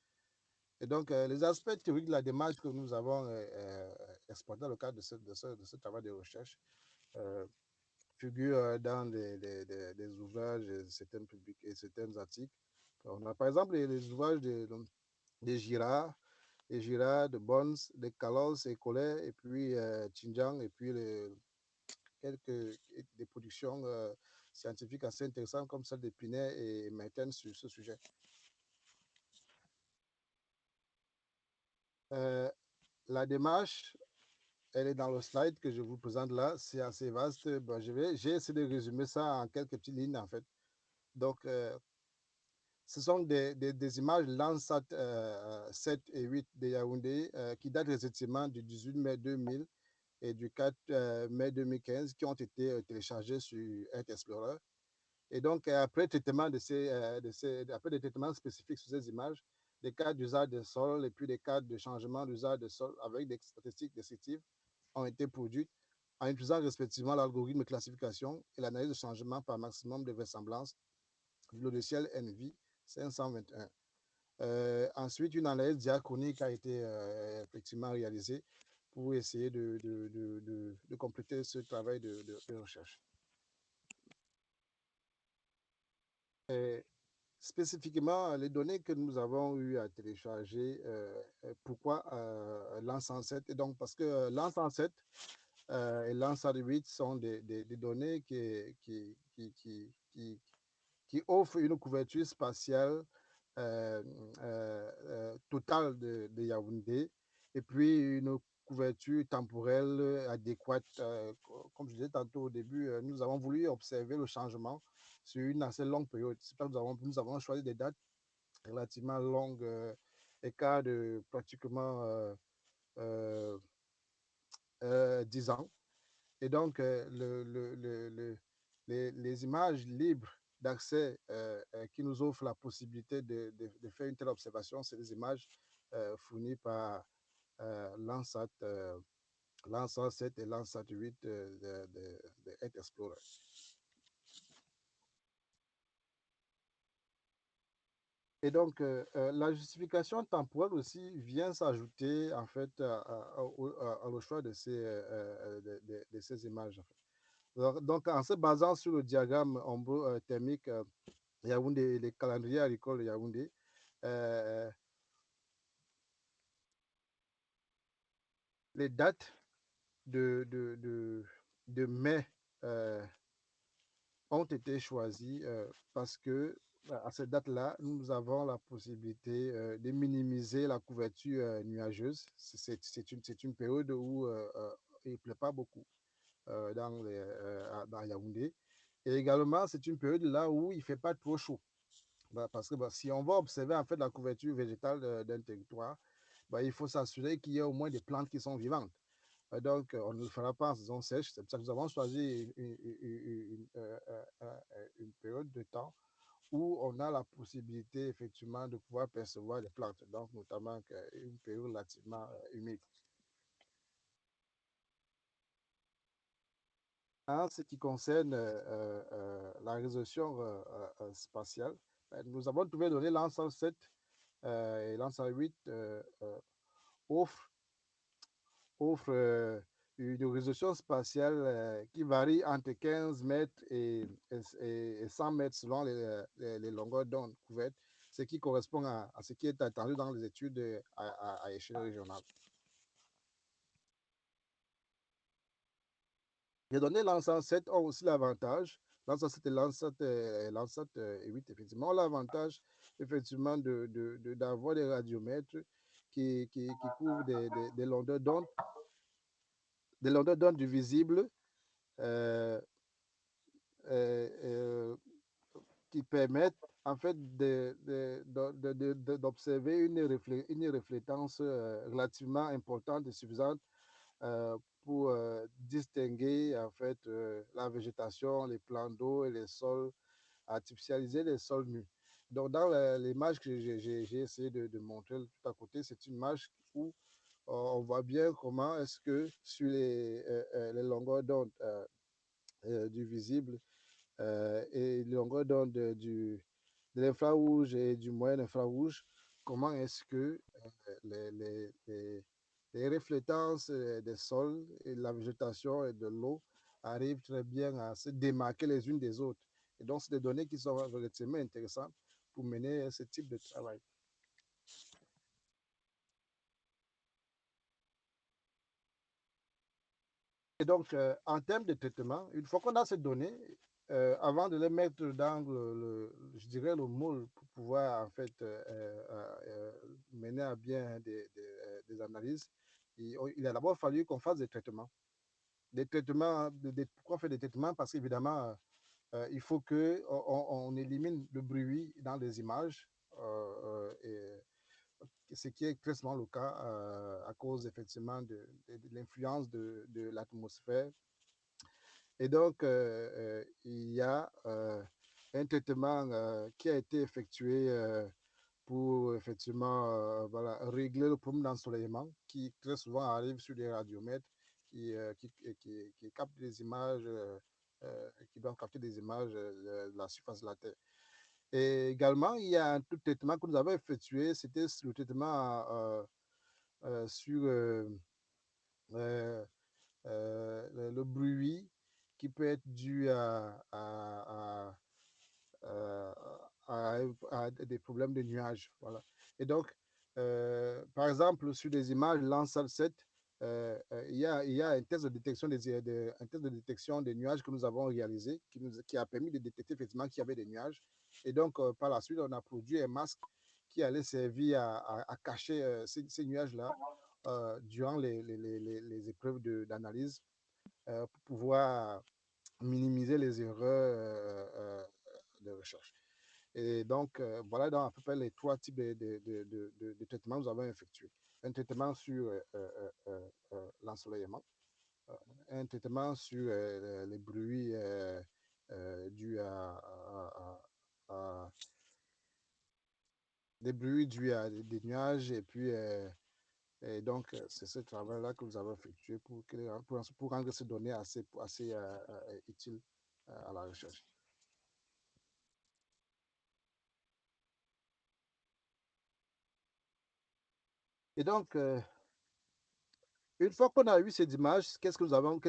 Et donc, les aspects théoriques de la démarche que nous avons exploité dans le cadre de ce travail de recherche figurent dans des ouvrages, certains publics et certains articles. On a par exemple les ouvrages de Girard, de Bons, de Calos et Collet, et puis Xinjiang, et puis quelques des productions scientifiques assez intéressantes comme celle de Pinet et Mertens sur ce sujet. La démarche, elle est dans le slide que je vous présente là, c'est assez vaste. Bon, j'ai essayé de résumer ça en quelques petites lignes en fait. Donc, ce sont des images Landsat 7 et 8 de Yaoundé qui datent effectivement du 18 mai 2000 et du 4 mai 2015 qui ont été téléchargées sur Earth Explorer. Et donc, après traitement après des traitements spécifiques sur ces images, des cas d'usage de sol et puis des cas de changement d'usage de sol avec des statistiques descriptives ont été produites en utilisant respectivement l'algorithme de classification et l'analyse de changement par maximum de vraisemblance du logiciel ENVI 521. Ensuite, une analyse diachronique a été effectivement réalisée pour essayer de compléter ce travail de recherche. Et spécifiquement, les données que nous avons eu à télécharger, pourquoi Landsat 7? Et donc, parce que Landsat 7 et Landsat 8 sont des données qui offrent une couverture spatiale totale de Yaoundé et puis une couverture temporelle adéquate. Comme je disais tantôt au début, nous avons voulu observer le changement sur une assez longue période. C'est pas que nous avons choisi des dates relativement longues, écart de pratiquement 10 ans. Et donc, les images libres d'accès qui nous offrent la possibilité de faire une telle observation, c'est des images fournies par Landsat 7 et Landsat 8 de Earth Explorer. Et donc, la justification temporelle aussi vient s'ajouter en fait au choix de ces images. En fait. Donc, en se basant sur le diagramme thermique Yaoundé, les calendriers agricoles de Yaoundé, les dates de mai ont été choisies parce que à cette date-là, nous avons la possibilité de minimiser la couverture nuageuse. C'est une période où il ne pleut pas beaucoup dans Yaoundé. Et également, c'est une période là où il ne fait pas trop chaud. Parce que si on va observer en fait la couverture végétale d'un territoire, il faut s'assurer qu'il y ait au moins des plantes qui sont vivantes. Donc, on ne le fera pas en saison sèche. C'est pour ça que nous avons choisi une période de temps où on a la possibilité effectivement de pouvoir percevoir les plantes, donc notamment une période relativement humide. En ce qui concerne la résolution spatiale, nous avons trouvé données Landsat 7 et Landsat 8 offrent une résolution spatiale qui varie entre 15 mètres et 100 mètres selon les longueurs d'onde couvertes, ce qui correspond à ce qui est attendu dans les études à échelle régionale. Les données Landsat 7 ont aussi l'avantage, Landsat 7 et Landsat 8, effectivement, ont l'avantage effectivement d'avoir des radiomètres qui couvrent des longueurs d'onde du visible euh, euh, qui permettent en fait d'observer une reflétance relativement importante et suffisante pour distinguer en fait la végétation, les plans d'eau et les sols, artificialiser les sols nus. Donc dans l'image que j'ai essayé de montrer tout à côté, c'est une image où on voit bien comment est-ce que sur les longueurs d'onde du visible et les longueurs d'onde de l'infrarouge et du moyen infrarouge, comment est-ce que les reflétances des sols et de la végétation et de l'eau arrivent très bien à se démarquer les unes des autres. Et donc, c'est des données qui sont relativement intéressantes pour mener ce type de travail. Et donc, en termes de traitement, une fois qu'on a ces données, avant de les mettre dans je dirais le moule pour pouvoir en fait mener à bien des analyses, il a d'abord fallu qu'on fasse des traitements. Pourquoi on fait des traitements? Parce qu'évidemment, il faut qu'on élimine le bruit dans les images, ce qui est très souvent le cas à cause effectivement de l'influence de l'atmosphère. Et donc, il y a un traitement qui a été effectué pour effectivement voilà, régler le problème d'ensoleillement qui très souvent arrive sur les radiomètres qui captent des images, qui doivent capter des images de la surface de la Terre. Et également, il y a un tout traitement que nous avons effectué, c'était le traitement sur le bruit qui peut être dû à des problèmes de nuages. Voilà. Et donc, par exemple, sur des images Landsat 7, il y a un test de détection un test de détection des nuages que nous avons réalisé, qui a permis de détecter effectivement qu'il y avait des nuages. Et donc, par la suite, on a produit un masque qui allait servir à cacher ces nuages-là durant les épreuves d'analyse pour pouvoir minimiser les erreurs de recherche. Et donc, voilà dans à peu près les trois types de traitements que nous avons effectués. Un traitement sur l'ensoleillement, un traitement sur les bruits dus des bruits dus à des nuages, et puis et donc c'est ce travail-là que nous avons effectué pour rendre ces données assez utiles à la recherche. Et donc, une fois qu'on a eu ces images, qu'est-ce que nous avons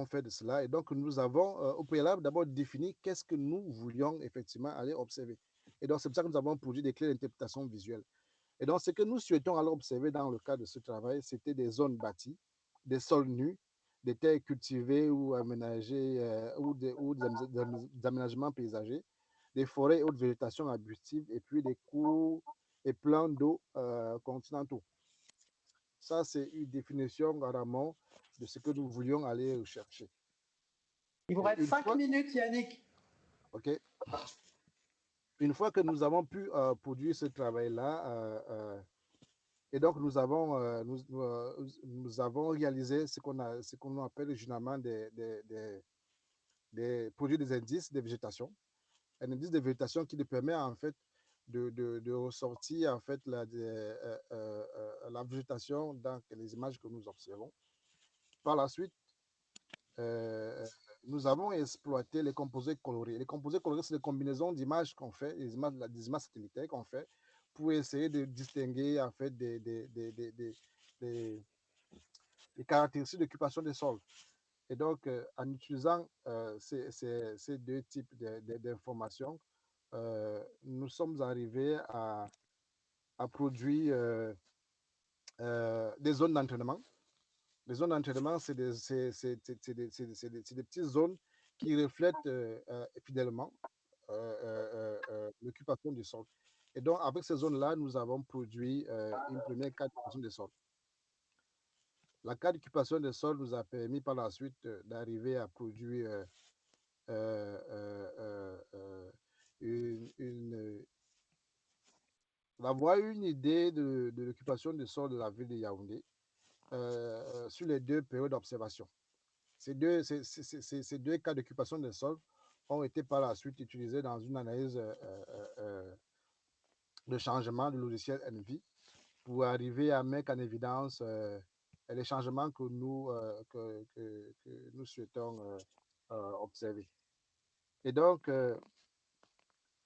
fait de cela? Et donc, nous avons au préalable d'abord défini qu'est-ce que nous voulions effectivement aller observer. Et donc, c'est pour ça que nous avons produit des clés d'interprétation visuelle. Et donc, ce que nous souhaitons aller observer dans le cadre de ce travail, c'était des zones bâties, des sols nus, des terres cultivées ou aménagées, ou des aménagements paysagers, des forêts et autres végétations arbustives, et puis des cours et plans d'eau continentaux. Ça, c'est une définition en amont de ce que nous voulions aller rechercher. Il vous reste 5 minutes, Yannick. OK. Une fois que nous avons pu produire ce travail-là, et donc nous avons réalisé ce qu'on appelle généralement produire des indices de végétation. Un indice de végétation qui nous permet en fait de ressortir en fait la végétation dans les images que nous observons. Par la suite, nous avons exploité les composés colorés. Les composés colorés, c'est des combinaisons d'images qu'on fait, des images satellitaires qu'on fait pour essayer de distinguer en fait des caractéristiques d'occupation des sols. Et donc, en utilisant ces deux types d'informations, nous sommes arrivés à produire des zones d'entraînement. Les zones d'entraînement, c'est des petites zones qui reflètent fidèlement l'occupation du sol. Et donc, avec ces zones-là, nous avons produit une première cartographie des sols. La carte d'occupation des sols nous a permis par la suite d'arriver à produire d'avoir une idée de l'occupation des sols de la ville de Yaoundé sur les 2 périodes d'observation. Ces deux cas d'occupation des sols ont été par la suite utilisés dans une analyse de changement du logiciel Envy pour arriver à mettre en évidence les changements que nous souhaitons observer. Et donc,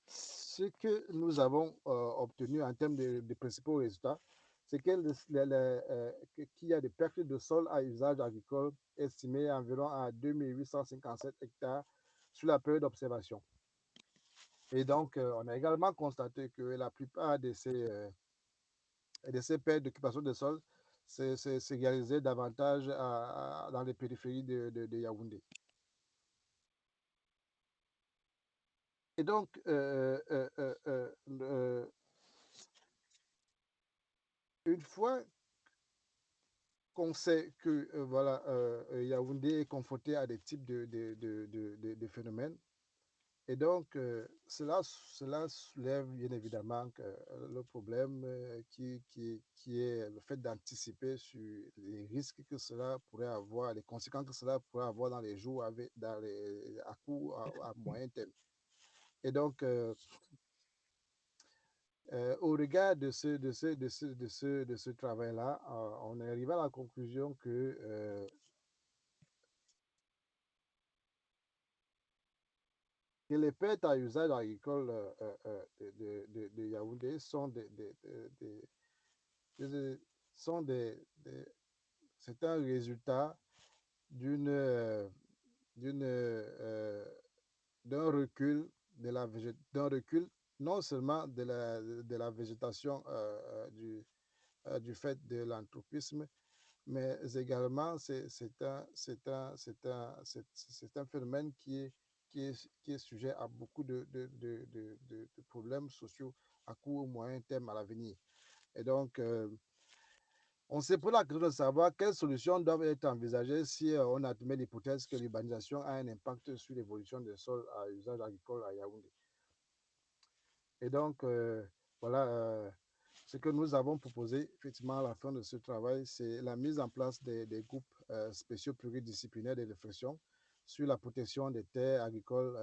ce que nous avons obtenu en termes de principaux résultats, c'est qu'il y a des pertes de sol à usage agricole estimées à environ à 2857 hectares sur la période d'observation. Et donc, on a également constaté que la plupart de ces pertes d'occupation de sol s'est réalisé davantage dans les périphéries de Yaoundé. Et donc, une fois qu'on sait que voilà, Yaoundé est confronté à des types de phénomènes, et donc cela soulève bien évidemment le problème qui est le fait d'anticiper sur les risques que cela pourrait avoir, les conséquences que cela pourrait avoir dans les jours à moyen terme. Et donc, au regard de ce travail-là, on est arrivé à la conclusion que les pertes à usage agricole de Yaoundé c'est un résultat d'un recul d'un recul non seulement de la végétation du fait de l'anthropisme, mais également c'est un phénomène qui est sujet à beaucoup de problèmes sociaux à court ou moyen terme à l'avenir. Et donc, on s'est posé la question de savoir quelles solutions doivent être envisagées si on admet l'hypothèse que l'urbanisation a un impact sur l'évolution des sols à usage agricole à Yaoundé. Et donc, voilà, ce que nous avons proposé, effectivement, à la fin de ce travail, c'est la mise en place des groupes spéciaux pluridisciplinaires de réflexion sur la protection des terres agricoles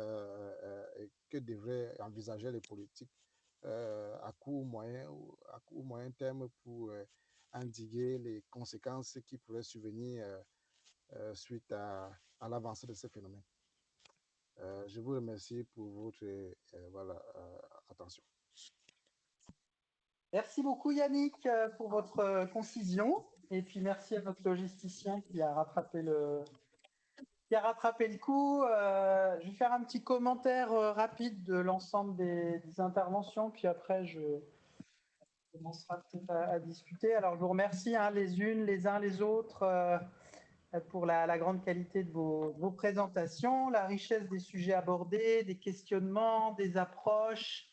et que devraient envisager les politiques à court moyen terme pour endiguer les conséquences qui pourraient survenir suite à l'avancée de ce phénomène. Je vous remercie pour votre attention. Merci beaucoup Yannick pour votre concision, et puis merci à notre logisticien qui a rattrapé le coup. Je vais faire un petit commentaire rapide de l'ensemble des interventions, puis après on commencera peut-être à discuter. Alors je vous remercie les uns les autres pour la grande qualité de vos présentations, la richesse des sujets abordés, des questionnements, des approches,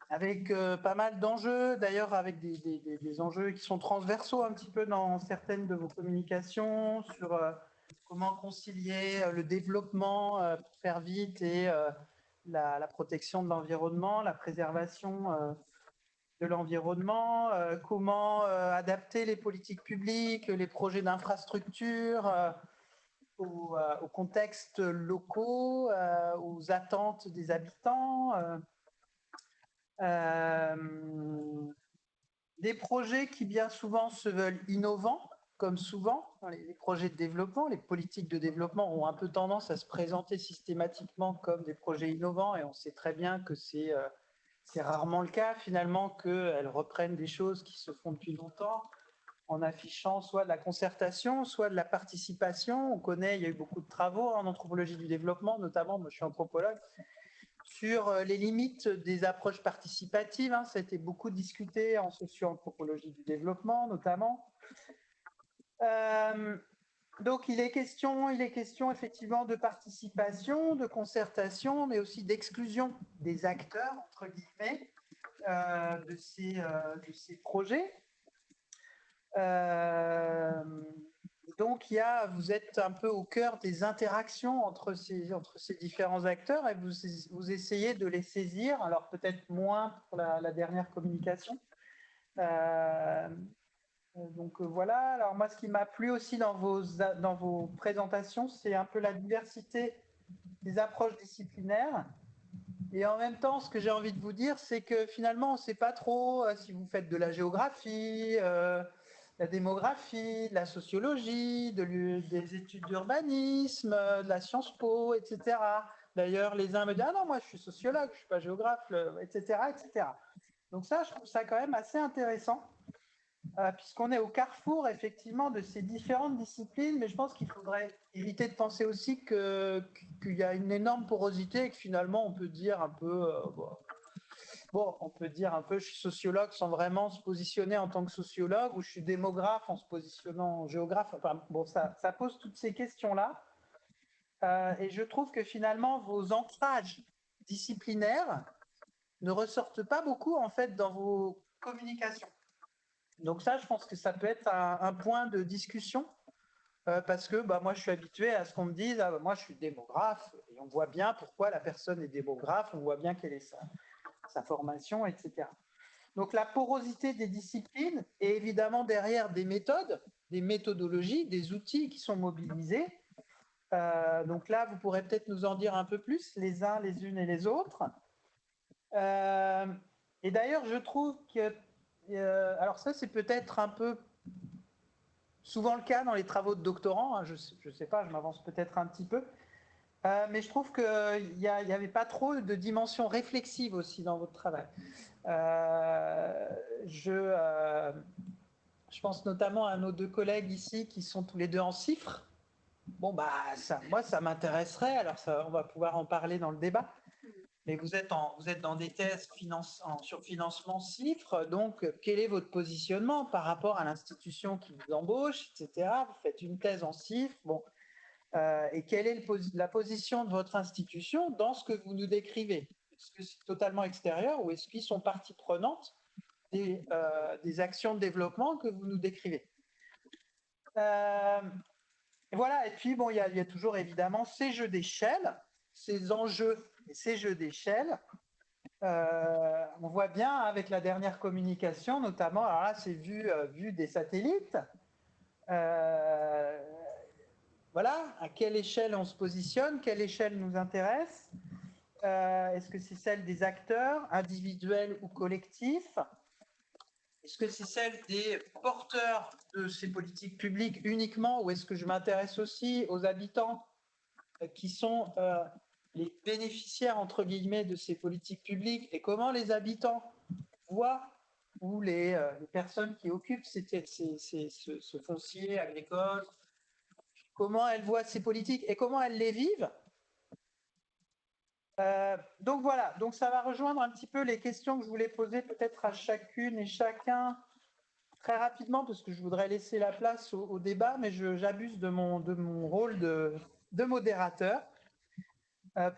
avec pas mal d'enjeux, d'ailleurs avec des enjeux qui sont transversaux un petit peu dans certaines de vos communications, sur comment concilier le développement pour faire vite et la protection de l'environnement, la préservation de l'environnement, comment adapter les politiques publiques, les projets d'infrastructure aux contextes locaux, aux attentes des habitants, des projets qui bien souvent se veulent innovants, comme souvent les projets de développement, les politiques de développement ont un peu tendance à se présenter systématiquement comme des projets innovants, et on sait très bien que c'est rarement le cas finalement, qu'elles reprennent des choses qui se font depuis longtemps en affichant soit de la concertation, soit de la participation. On connaît, il y a eu beaucoup de travaux en anthropologie du développement, notamment, moi je suis anthropologue, sur les limites des approches participatives. Ça a été beaucoup discuté en socio-anthropologie du développement, notamment. Donc il est question effectivement de participation, de concertation, mais aussi d'exclusion des acteurs, entre guillemets, de ces projets. Donc, vous êtes un peu au cœur des interactions entre ces différents acteurs et vous essayez de les saisir, alors peut-être moins pour la dernière communication. Donc voilà, alors moi ce qui m'a plu aussi dans vos présentations, c'est un peu la diversité des approches disciplinaires. Et en même temps, ce que j'ai envie de vous dire, c'est que finalement, on ne sait pas trop si vous faites de la géographie, la démographie, de la sociologie, des études d'urbanisme, de la Sciences Po, etc. D'ailleurs, les uns me disent « Ah non, moi je suis sociologue, je ne suis pas géographe, etc. etc. » Donc ça, je trouve ça quand même assez intéressant, puisqu'on est au carrefour, effectivement, de ces différentes disciplines, mais je pense qu'il faudrait éviter de penser aussi qu'il y a une énorme porosité et que finalement, on peut dire un peu... on peut dire un peu, je suis sociologue sans vraiment se positionner en tant que sociologue, ou je suis démographe en se positionnant en géographe. Enfin, bon, ça pose toutes ces questions-là. Et je trouve que finalement, vos ancrages disciplinaires ne ressortent pas beaucoup, en fait, dans vos communications. Donc ça, je pense que ça peut être un point de discussion, parce que moi, je suis habitué à ce qu'on me dise « moi, je suis démographe », et on voit bien pourquoi la personne est démographe, on voit bien quelle est sa formation, etc. Donc la porosité des disciplines est évidemment derrière des méthodes, des méthodologies, des outils qui sont mobilisés. Donc là, vous pourrez peut-être nous en dire un peu plus, les uns, les unes et les autres. Et d'ailleurs, je trouve que... alors ça, c'est peut-être un peu souvent le cas dans les travaux de doctorants, hein, je ne sais pas, je m'avance peut-être un petit peu, mais je trouve qu'il n'y avait pas trop de dimension réflexive aussi dans votre travail. Je pense notamment à nos deux collègues ici qui sont tous les deux en CIFRE. Bon, moi, ça m'intéresserait, alors on va pouvoir en parler dans le débat. Mais vous êtes dans des thèses sur financement CIFRE, donc quel est votre positionnement par rapport à l'institution qui vous embauche, etc. Vous faites une thèse en CIFRE, bon, et quelle est la position de votre institution dans ce que vous nous décrivez? Est-ce que c'est totalement extérieur ou est-ce qu'ils sont partie prenante des actions de développement que vous nous décrivez? Voilà, et puis bon, il y a toujours évidemment ces jeux d'échelle, ces enjeux et ces jeux d'échelle. On voit bien avec la dernière communication, notamment, alors là c'est vu des satellites, voilà, à quelle échelle on se positionne, quelle échelle nous intéresse, est-ce que c'est celle des acteurs, individuels ou collectifs? Est-ce que c'est celle des porteurs de ces politiques publiques uniquement, ou est-ce que je m'intéresse aussi aux habitants qui sont les bénéficiaires, entre guillemets, de ces politiques publiques, et comment les habitants voient, ou les personnes qui occupent ce foncier agricole, comment elles voient ces politiques et comment elles les vivent. Donc voilà, donc ça va rejoindre un petit peu les questions que je voulais poser peut-être à chacune et chacun très rapidement, parce que je voudrais laisser la place au débat, mais j'abuse de mon rôle de modérateur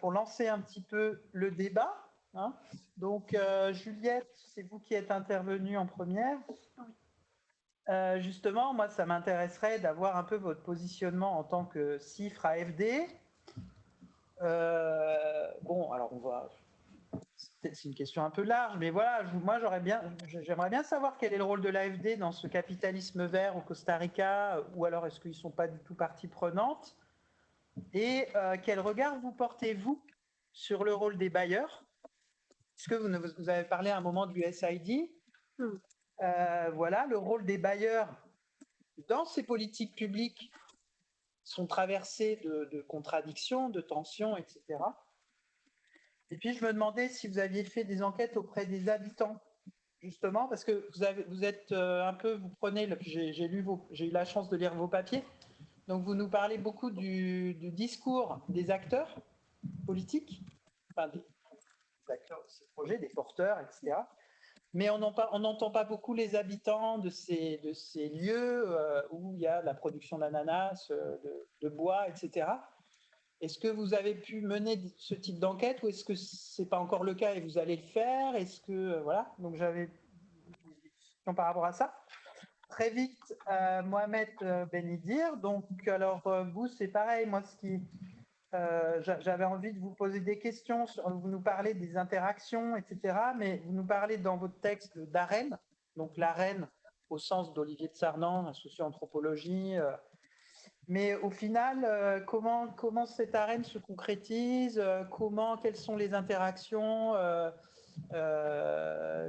pour lancer un petit peu le débat. Hein. Donc Juliette, c'est vous qui êtes intervenue en première. Justement, moi, ça m'intéresserait d'avoir un peu votre positionnement en tant que CIFRE AFD. Bon, alors c'est une question un peu large, mais voilà, moi j'aimerais bien savoir quel est le rôle de l'AFD dans ce capitalisme vert au Costa Rica, ou alors est-ce qu'ils ne sont pas du tout partie prenante, et quel regard vous portez-vous sur le rôle des bailleurs, puisque vous avez parlé à un moment du SID. Voilà, le rôle des bailleurs dans ces politiques publiques sont traversées de contradictions, de tensions, etc. Et puis, je me demandais si vous aviez fait des enquêtes auprès des habitants, justement, parce que vous êtes un peu, vous prenez, j'ai eu la chance de lire vos papiers, donc vous nous parlez beaucoup du discours des acteurs politiques, enfin des acteurs de ces projets, des porteurs, etc. Mais on n'entend pas beaucoup les habitants de ces lieux où il y a la production d'ananas, de bois, etc. Est-ce que vous avez pu mener ce type d'enquête, ou est-ce que ce n'est pas encore le cas et vous allez le faire? Est-ce que voilà, donc j'avais une question par rapport à ça. très vite, Mohamed Benidir. Donc, alors, vous, c'est pareil. Moi, j'avais envie de vous poser des questions. Vous nous parlez des interactions, etc. Mais vous nous parlez dans votre texte d'arène. Donc, l'arène au sens d'Olivier de Sarnan, la socio-anthropologie. Mais au final, comment cette arène se concrétise, quelles sont les interactions,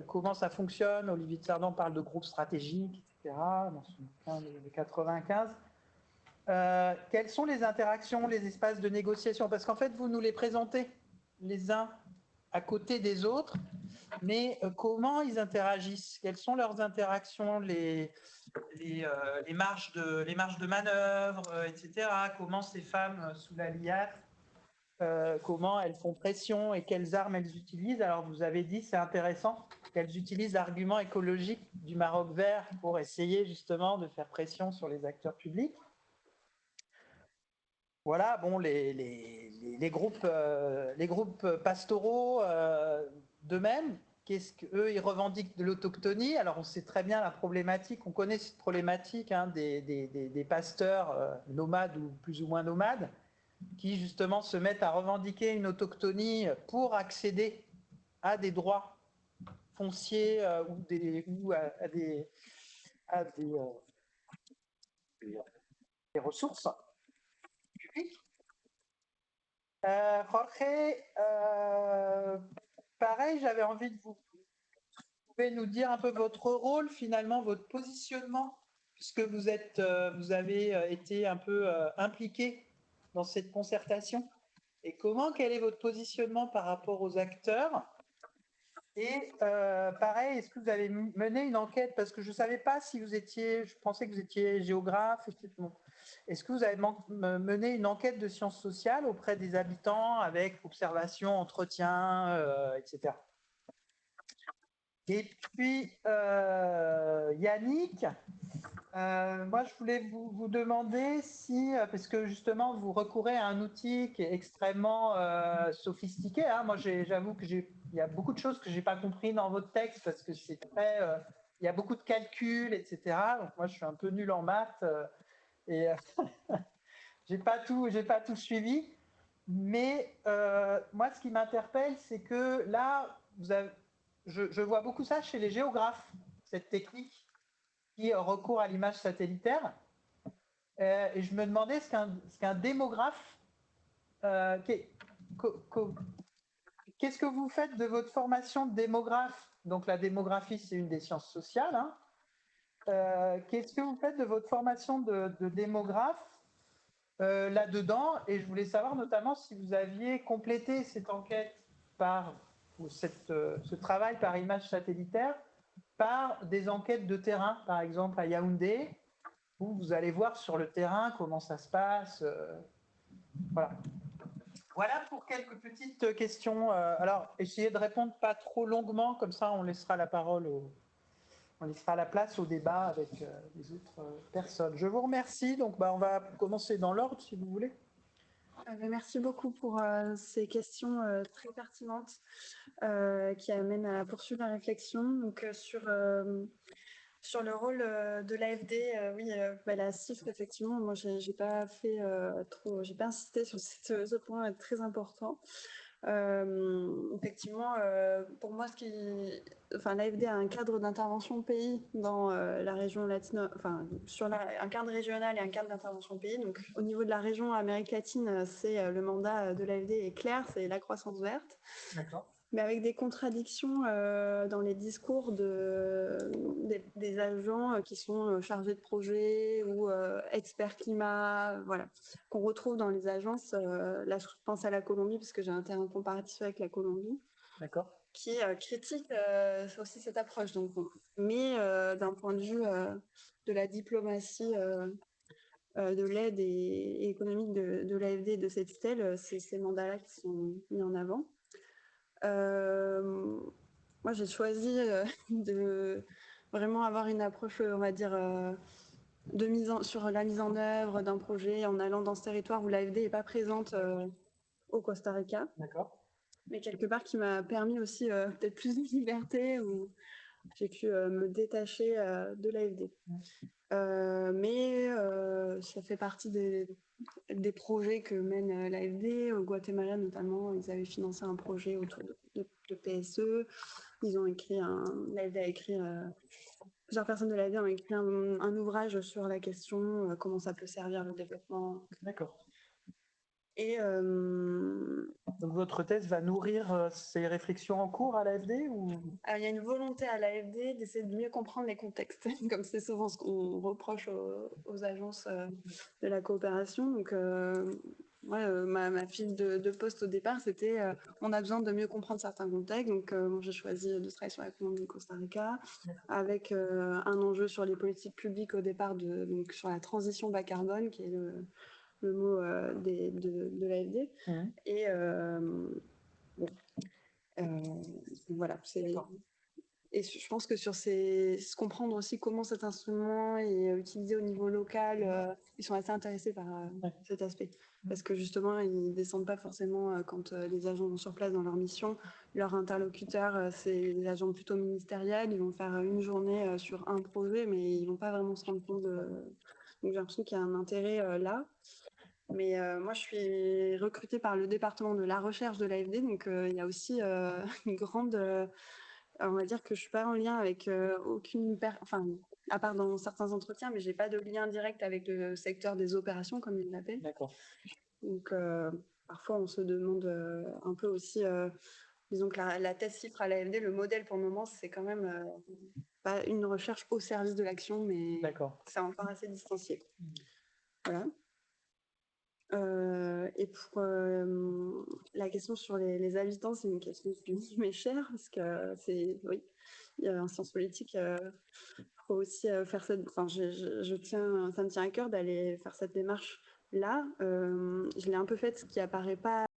comment ça fonctionne. Olivier de Sarnan parle de groupes stratégiques, etc., dans son bouquin de 95. Quelles sont les interactions, les espaces de négociation? Parce qu'en fait, vous nous les présentez les uns à côté des autres, mais comment ils interagissent? Quelles sont leurs interactions, les marges de manœuvre, etc. Comment ces femmes sous la LIAT, comment elles font pression et quelles armes elles utilisent? Alors vous avez dit, c'est intéressant, qu'elles utilisent l'argument écologique du Maroc vert pour essayer justement de faire pression sur les acteurs publics. Voilà, bon, les groupes pastoraux d'eux-mêmes, qu'est-ce qu'eux, ils revendiquent de l'autochtonie. Alors, on sait très bien la problématique, on connaît cette problématique des pasteurs nomades ou plus ou moins nomades, qui justement se mettent à revendiquer une autochtonie pour accéder à des droits fonciers ou à des ressources publiques. Jorge, pareil, j'avais envie de vous pouvez nous dire un peu votre rôle, finalement, votre positionnement, puisque vous avez été un peu impliqué dans cette concertation. Et quel est votre positionnement par rapport aux acteurs? Et pareil, est-ce que vous avez mené une enquête? Parce que je ne savais pas si je pensais que vous étiez géographe, etc. Est-ce que vous avez mené une enquête de sciences sociales auprès des habitants avec observation, entretien, etc. Et puis, Yannick, moi, je voulais vous demander si, parce que justement, vous recourez à un outil qui est extrêmement sophistiqué. Hein. Moi, j'avoue qu'il y a beaucoup de choses que je n'ai pas compris dans votre texte parce que c'est très. Il y a beaucoup de calculs, etc. Donc, moi, je suis un peu nul en maths et j'ai pas tout suivi. Mais moi, ce qui m'interpelle, c'est que là, je vois beaucoup ça chez les géographes, cette technique qui recourt à l'image satellitaire. Et je me demandais ce qu'un démographe, qu'est-ce que vous faites de votre formation de démographe? Donc la démographie, c'est une des sciences sociales. Hein. Qu'est-ce que vous faites de votre formation de démographe là-dedans? Et je voulais savoir notamment si vous aviez complété cette enquête ce travail par image satellitaire par des enquêtes de terrain, par exemple à Yaoundé, où vous allez voir sur le terrain comment ça se passe. Voilà pour quelques petites questions. Alors, essayez de répondre pas trop longuement, comme ça on laissera la parole on laissera la place au débat avec les autres personnes. Je vous remercie. Donc, on va commencer dans l'ordre, si vous voulez. Merci beaucoup pour ces questions très pertinentes qui amènent à poursuivre la réflexion. Donc, sur le rôle de l'AFD, oui, la CIFRE, effectivement, moi, j'ai pas insisté sur ce point très important. Effectivement, pour moi, l'AFD a un cadre d'intervention pays dans la région latine, un cadre régional et un cadre d'intervention pays. Donc, au niveau de la région Amérique latine, c'est le mandat de l'AFD est clair, c'est la croissance verte. D'accord. Mais avec des contradictions dans les discours des agents qui sont chargés de projet ou experts climat, voilà, qu'on retrouve dans les agences. Là, je pense à la Colombie, parce que j'ai un terrain comparatif avec la Colombie, d'accord, qui critique aussi cette approche. Donc, mais d'un point de vue de la diplomatie de l'aide et économique de l'AFD et de cette tutelle, c'est ces mandats-là qui sont mis en avant. Moi, j'ai choisi de vraiment avoir une approche, on va dire, sur la mise en œuvre d'un projet en allant dans ce territoire où l'AFD n'est pas présente au Costa Rica. D'accord. Mais quelque part qui m'a permis aussi peut-être plus de liberté ou j'ai pu me détacher de l'AFD. Mais ça fait partie des projets que mène l'AFD. Au Guatemala notamment, ils avaient financé un projet autour de PSE. Ils ont écrit l'AFD a écrit, plusieurs personnes de l'AFD ont écrit un ouvrage sur la question, comment ça peut servir le développement. D'accord. Et Donc votre thèse va nourrir ces réflexions en cours à l'AFD ou... il y a une volonté à l'AFD d'essayer de mieux comprendre les contextes, comme c'est souvent ce qu'on reproche aux agences de la coopération. Donc, ma fiche de poste au départ, c'était on a besoin de mieux comprendre certains contextes. Donc, j'ai choisi de travailler sur la Colombie et Costa Rica, avec un enjeu sur les politiques publiques au départ, donc sur la transition bas carbone, qui est le mot de l'AFD. Et voilà, et je pense que sur se comprendre aussi comment cet instrument est utilisé au niveau local, ils sont assez intéressés par cet aspect. Parce que justement, ils ne descendent pas forcément quand les agents vont sur place dans leur mission. Leur interlocuteur, c'est des agents plutôt ministériels. Ils vont faire une journée sur un projet, mais ils ne vont pas vraiment se rendre compte de... Donc j'ai l'impression qu'il y a un intérêt là. Mais moi, je suis recrutée par le département de la recherche de l'AFD, donc il y a aussi une grande... on va dire que je ne suis pas en lien avec aucune... Enfin, à part dans certains entretiens, mais je n'ai pas de lien direct avec le secteur des opérations, comme ils l'appellent. D'accord. Donc, parfois, on se demande un peu aussi... disons que la thèse CIFRE à l'AFD, le modèle pour le moment, c'est quand même pas une recherche au service de l'action, mais c'est encore assez distancié. Voilà. Et pour la question sur les habitants, c'est une question qui m'est chère, parce que oui, en sciences politiques, il faut aussi faire cette... Enfin, ça me tient à cœur d'aller faire cette démarche-là. Je l'ai un peu faite, ce qui apparaît pas